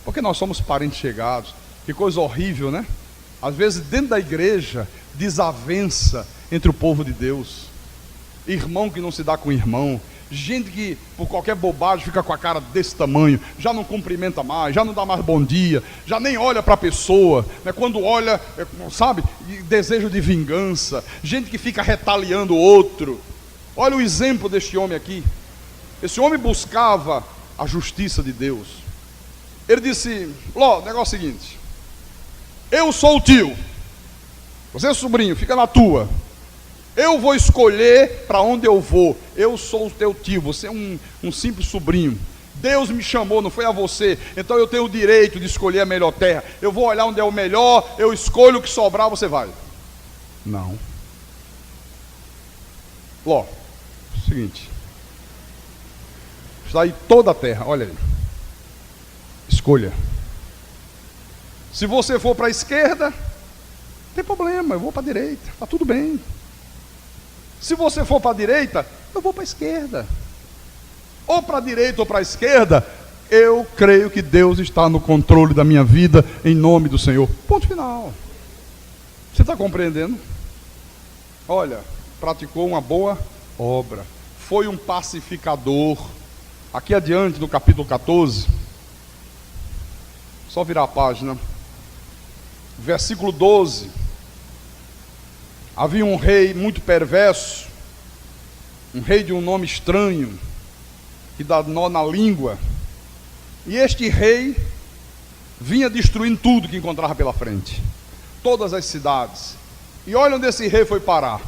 porque nós somos parentes chegados. Que coisa horrível, né? Às vezes dentro da igreja, desavença entre o povo de Deus. Irmão que não se dá com irmão. Gente que por qualquer bobagem fica com a cara desse tamanho, já não cumprimenta mais, já não dá mais bom dia, já nem olha para a pessoa, né? Quando olha, sabe, desejo de vingança. Gente que fica retaliando o outro. Olha o exemplo deste homem aqui. Esse homem buscava a justiça de Deus. Ele disse: Ló, o negócio é o seguinte: eu sou o tio, você é o sobrinho, fica na tua. Eu vou escolher para onde eu vou. Eu sou o teu tio, você é um simples sobrinho. Deus me chamou, não foi a você. Então eu tenho o direito de escolher a melhor terra. Eu vou olhar onde é o melhor, eu escolho o que sobrar, você vai. Não. Ló, seguinte: está aí toda a terra, olha aí. Escolha. Se você for para a esquerda, não tem problema, eu vou para a direita, está tudo bem. Se você for para a direita, eu vou para a esquerda. Ou para a direita ou para a esquerda, eu creio que Deus está no controle da minha vida, em nome do Senhor. Ponto final. Você está compreendendo? Olha, praticou uma boa obra, foi um pacificador. Aqui adiante, no capítulo 14, só virar a página, versículo 12. Havia um rei muito perverso, um rei de um nome estranho, que dá nó na língua, e este rei vinha destruindo tudo que encontrava pela frente, todas as cidades. E olha onde esse rei foi parar,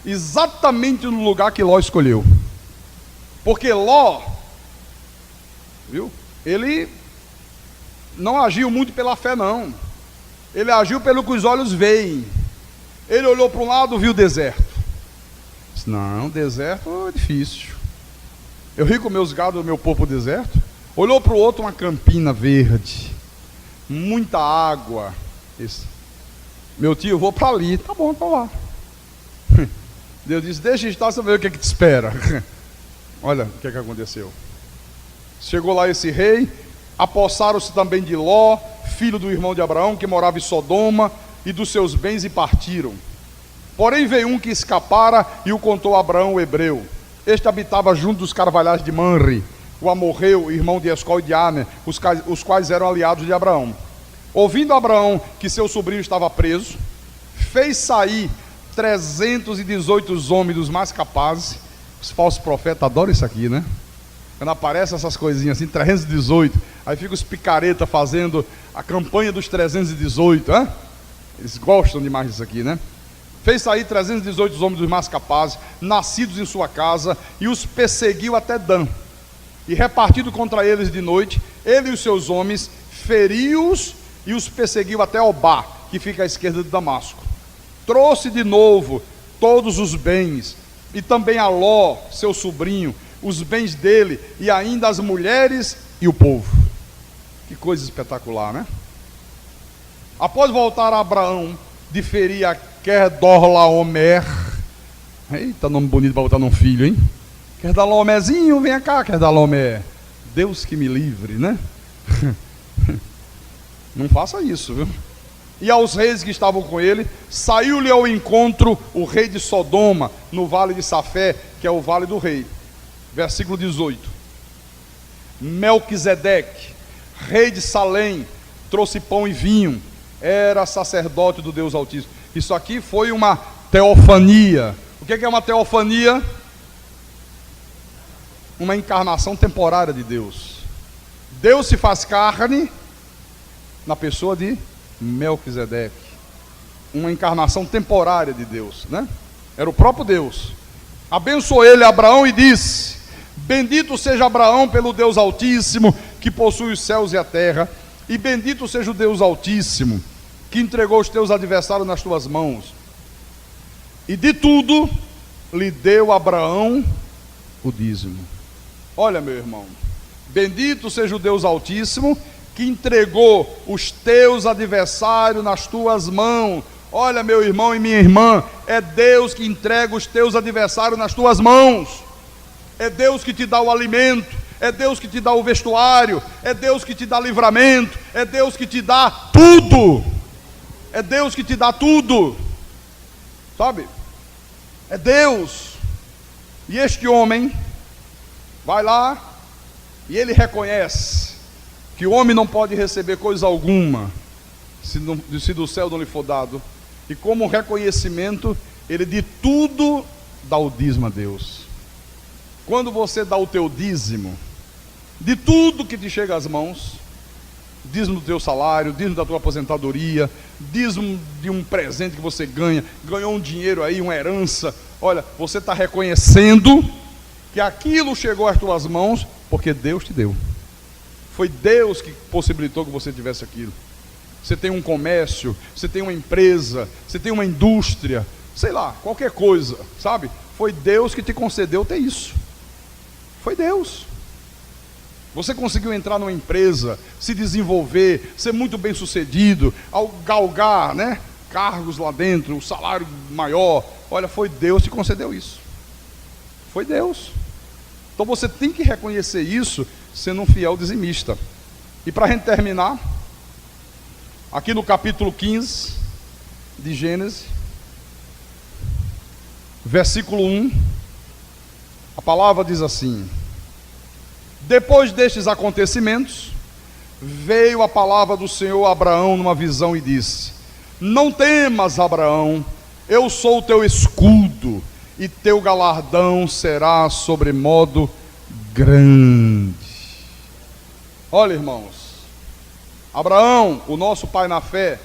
exatamente no lugar que Ló escolheu. Porque Ló, viu? Ele não agiu muito pela fé, não. Ele agiu pelo que os olhos veem. Ele olhou para um lado, viu o deserto. Disse: não, deserto é difícil. Eu ri com meus gados, meu povo pro deserto. Olhou para o outro, uma campina verde, muita água. Disse: meu tio, eu vou para ali. Tá bom, então lá. Deus disse: deixa estar, você vai ver o que é que te espera. Olha o que é que aconteceu. Chegou lá esse rei, apossaram-se também de Ló, filho do irmão de Abraão, que morava em Sodoma, e dos seus bens, e partiram. Porém veio um que escapara e o contou a Abraão, o hebreu. Este habitava junto dos carvalhais de Manre, o amorreu, irmão de Escol e de Aner, os quais eram aliados de Abraão. Ouvindo Abraão que seu sobrinho estava preso, fez sair 318 homens dos mais capazes. Os falsos profetas adoram isso aqui, né? Quando aparecem essas coisinhas assim, 318, aí fica os picareta fazendo a campanha dos 318, hein? Eles gostam demais disso aqui, né? Fez sair 318 homens dos mais capazes, nascidos em sua casa, e os perseguiu até Dan. E repartido contra eles de noite, ele e os seus homens, feriu-os e os perseguiu até Obá, que fica à esquerda de Damasco. Trouxe de novo todos os bens, e também a Ló, seu sobrinho, os bens dele, e ainda as mulheres e o povo. Que coisa espetacular, né? Após voltar a Abraão de ferir a Quedorlaomer, eita, nome bonito para botar num filho, hein? Quedorlaomerzinho, vem cá, Quedorlaomer. Deus que me livre, né? Não faça isso, viu? E aos reis que estavam com ele, saiu-lhe ao encontro o rei de Sodoma, no vale de Safé, que é o vale do rei. Versículo 18. Melquisedeque, rei de Salém, trouxe pão e vinho, era sacerdote do Deus Altíssimo. Isso aqui foi uma teofania. O que é uma teofania? Uma encarnação temporária de Deus. Deus se faz carne na pessoa de Melquisedeque. Uma encarnação temporária de Deus, né? Era o próprio Deus. Abençoou ele Abraão e disse: bendito seja Abraão pelo Deus Altíssimo, que possui os céus e a terra, e bendito seja o Deus Altíssimo, que entregou os teus adversários nas tuas mãos. E de tudo lhe deu Abraão o dízimo. Olha, meu irmão, bendito seja o Deus Altíssimo, que entregou os teus adversários nas tuas mãos. Olha, meu irmão e minha irmã, é Deus que entrega os teus adversários nas tuas mãos. É Deus que te dá o alimento, é Deus que te dá o vestuário, é Deus que te dá livramento, é Deus que te dá tudo. É Deus que te dá tudo, sabe? É Deus. E este homem vai lá e ele reconhece que o homem não pode receber coisa alguma se do céu não lhe for dado. E como reconhecimento, ele de tudo dá o dízimo a Deus. Quando você dá o teu dízimo, de tudo que te chega às mãos, dízimo do teu salário, dízimo da tua aposentadoria, dízimo de um presente que você ganhou um dinheiro aí, uma herança, olha, você está reconhecendo que aquilo chegou às tuas mãos porque Deus te deu. Foi Deus que possibilitou que você tivesse aquilo. Você tem um comércio, você tem uma empresa, você tem uma indústria, sei lá, qualquer coisa, sabe? Foi Deus que te concedeu ter isso. Foi Deus. Você conseguiu entrar numa empresa, se desenvolver, ser muito bem sucedido, ao galgar, né, cargos lá dentro, um salário maior. Olha, foi Deus que te concedeu isso. Foi Deus. Então você tem que reconhecer isso, sendo um fiel dizimista. E para a gente terminar, aqui no capítulo 15 de Gênesis, versículo 1, a palavra diz assim: depois destes acontecimentos, veio a palavra do Senhor a Abraão numa visão e disse: não temas, Abraão, eu sou o teu escudo, e teu galardão será sobremodo grande. Olha, irmãos, Abraão, o nosso pai na fé,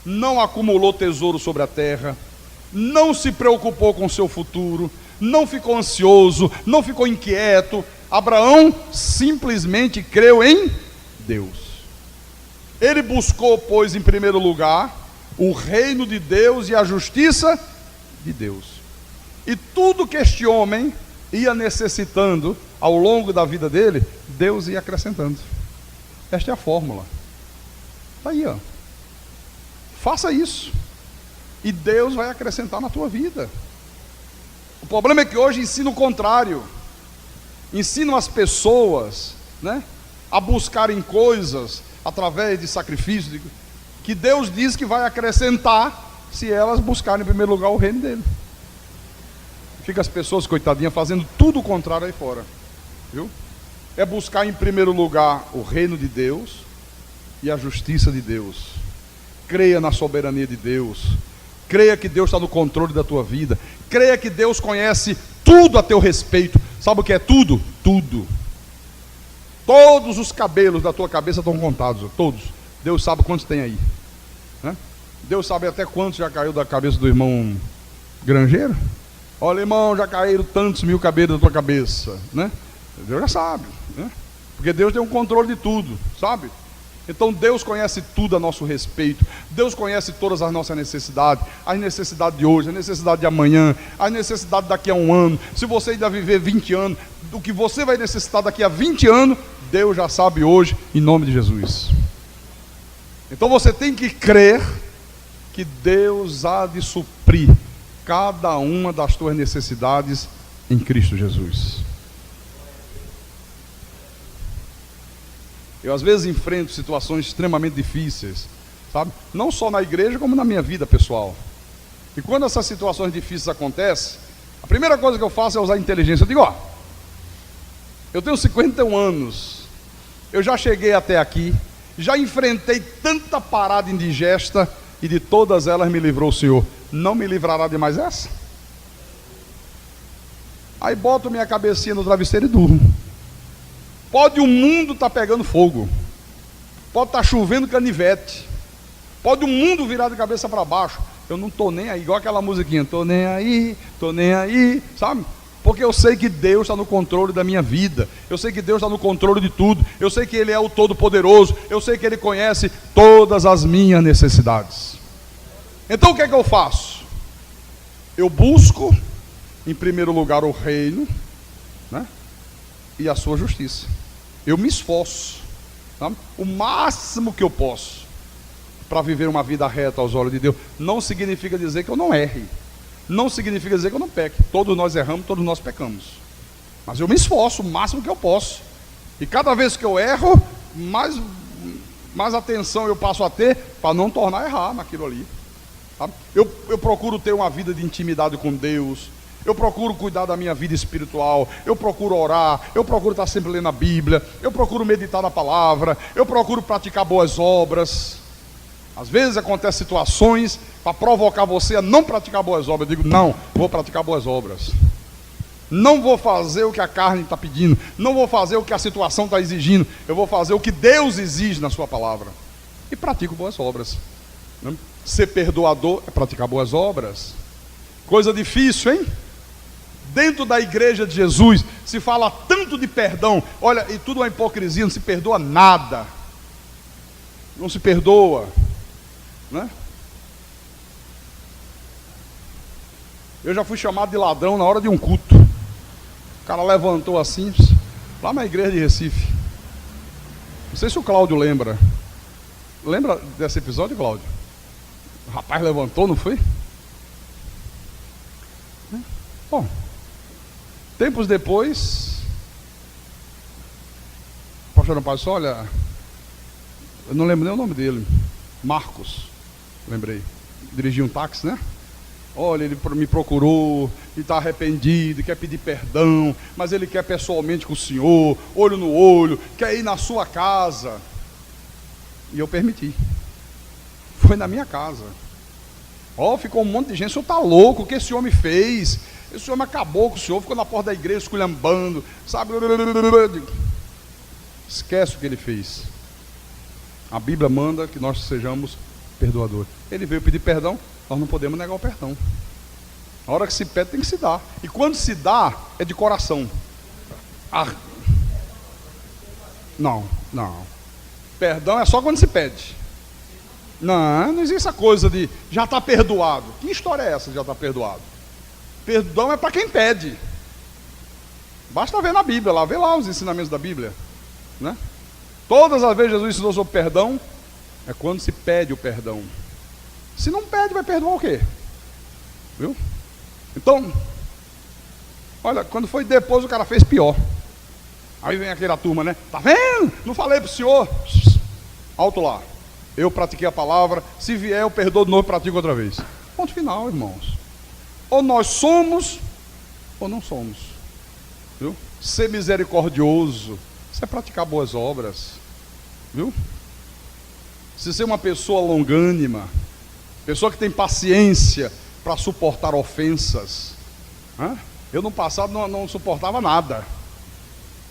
não acumulou tesouro sobre a terra, não se preocupou com o seu futuro, não ficou ansioso, não ficou inquieto. Abraão simplesmente creu em Deus. Ele buscou, pois, em primeiro lugar, o reino de Deus e a justiça de Deus. E tudo que este homem ia necessitando ao longo da vida dele, Deus ia acrescentando. Esta é a fórmula. Está aí, ó. Faça isso e Deus vai acrescentar na tua vida. O problema é que hoje ensina o contrário. Ensinam as pessoas, né, a buscarem coisas através de sacrifício, que Deus diz que vai acrescentar se elas buscarem em primeiro lugar o reino dele. Fica as pessoas, coitadinhas, fazendo tudo o contrário aí fora, viu? É buscar em primeiro lugar o reino de Deus e a justiça de Deus. Creia na soberania de Deus. Creia que Deus está no controle da tua vida. Creia que Deus conhece tudo a teu respeito. Sabe o que é tudo? Tudo. Todos os cabelos da tua cabeça estão contados, todos. Deus sabe quantos tem aí, né? Deus sabe até quantos já caiu da cabeça do irmão granjeiro. Olha, irmão, já caíram tantos mil cabelos da tua cabeça, né? Deus já sabe, né? Porque Deus tem um controle de tudo, sabe? Então Deus conhece tudo a nosso respeito. Deus conhece todas as nossas necessidades. As necessidades de hoje, a necessidade de amanhã, a necessidade daqui a um ano. Se você ainda viver 20 anos, do que você vai necessitar daqui a 20 anos, Deus já sabe hoje, em nome de Jesus. Então você tem que crer que Deus há de suprir cada uma das tuas necessidades em Cristo Jesus. Eu às vezes enfrento situações extremamente difíceis, sabe? Não só na igreja, como na minha vida pessoal. E quando essas situações difíceis acontecem, a primeira coisa que eu faço é usar a inteligência. Eu digo, ó, eu tenho 51 anos, eu já cheguei até aqui, já enfrentei tanta parada indigesta, e de todas elas me livrou o Senhor. Não me livrará de mais essa? Aí boto minha cabecinha no travesseiro e durmo. Pode o mundo estar pegando fogo, pode estar chovendo canivete, pode o mundo virar de cabeça para baixo, eu não estou nem aí, igual aquela musiquinha, estou nem aí, sabe? Porque eu sei que Deus está no controle da minha vida, eu sei que Deus está no controle de tudo, eu sei que Ele é o Todo-Poderoso, eu sei que Ele conhece todas as minhas necessidades. Então o que é que eu faço? Eu busco, em primeiro lugar, o reino, né? E a sua justiça. Eu me esforço, sabe? O máximo que eu posso para viver uma vida reta aos olhos de Deus. Não significa dizer que eu não erre, não significa dizer que eu não peque. Todos nós erramos, todos nós pecamos, mas eu me esforço o máximo que eu posso. E cada vez que eu erro, mais atenção eu passo a ter para não tornar a errar naquilo ali, sabe? Eu procuro ter uma vida de intimidade com Deus. Eu procuro cuidar da minha vida espiritual, eu procuro orar, eu procuro estar sempre lendo a Bíblia, eu procuro meditar na palavra, eu procuro praticar boas obras. Às vezes acontecem situações para provocar você a não praticar boas obras. Eu digo, não, vou praticar boas obras. Não vou fazer o que a carne está pedindo, não vou fazer o que a situação está exigindo, eu vou fazer o que Deus exige na sua palavra. E pratico boas obras, né? Ser perdoador é praticar boas obras. Coisa difícil, hein? Dentro da igreja de Jesus se fala tanto de perdão. Olha, e tudo é hipocrisia, não se perdoa nada. Não se perdoa, né? Eu já fui chamado de ladrão na hora de um culto. O cara levantou assim, lá na igreja de Recife. Não sei se o Cláudio lembra. Lembra desse episódio, Cláudio? O rapaz levantou, não foi? Bom, tempos depois, o pastor Amparo disse, olha, eu não lembro nem o nome dele, Marcos, lembrei, dirigia um táxi, né? Olha, ele me procurou, e está arrependido, quer pedir perdão, mas ele quer pessoalmente com o senhor, olho no olho, quer ir na sua casa. E eu permiti. Foi na minha casa. Ficou um monte de gente, o senhor está louco, o que esse homem fez? Esse homem acabou com o senhor, ficou na porta da igreja esculhambando, sabe? Esquece o que ele fez. A Bíblia manda que nós sejamos perdoadores. Ele veio pedir perdão, nós não podemos negar o perdão. Na hora que se pede, tem que se dar. E quando se dá, é de coração. Não. Perdão é só quando se pede. Não existe essa coisa de já está perdoado. Que história é essa de já está perdoado? Perdão é para quem pede. Basta ver na Bíblia, vê lá os ensinamentos da Bíblia, né? Todas as vezes Jesus ensinou sobre perdão, é quando se pede o perdão. Se não pede, vai perdoar o quê? Viu? Então, olha, quando foi depois o cara fez pior. Aí vem aquela turma, né? Tá vendo? Não falei pro senhor? Alto lá. Eu pratiquei a palavra, se vier eu perdoo de novo e pratico outra vez. Ponto final, irmãos. Ou nós somos, ou não somos. Viu? Ser misericordioso, isso é praticar boas obras. Viu? Precisa ser uma pessoa longânima, pessoa que tem paciência para suportar ofensas. Eu no passado não suportava nada.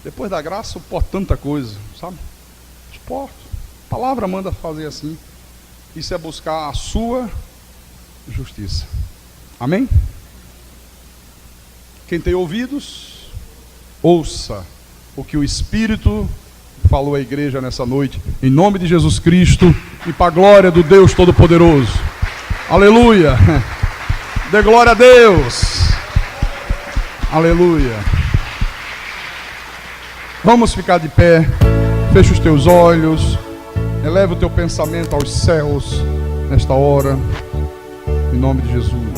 Depois da graça suporto tanta coisa, sabe? Suporto. A palavra manda fazer assim. Isso é buscar a sua justiça. Amém? Quem tem ouvidos, ouça o que o Espírito falou à igreja nessa noite, em nome de Jesus Cristo e para a glória do Deus Todo-Poderoso. Aleluia! Dê glória a Deus! Aleluia! Vamos ficar de pé, fecha os teus olhos, eleva o teu pensamento aos céus nesta hora, em nome de Jesus.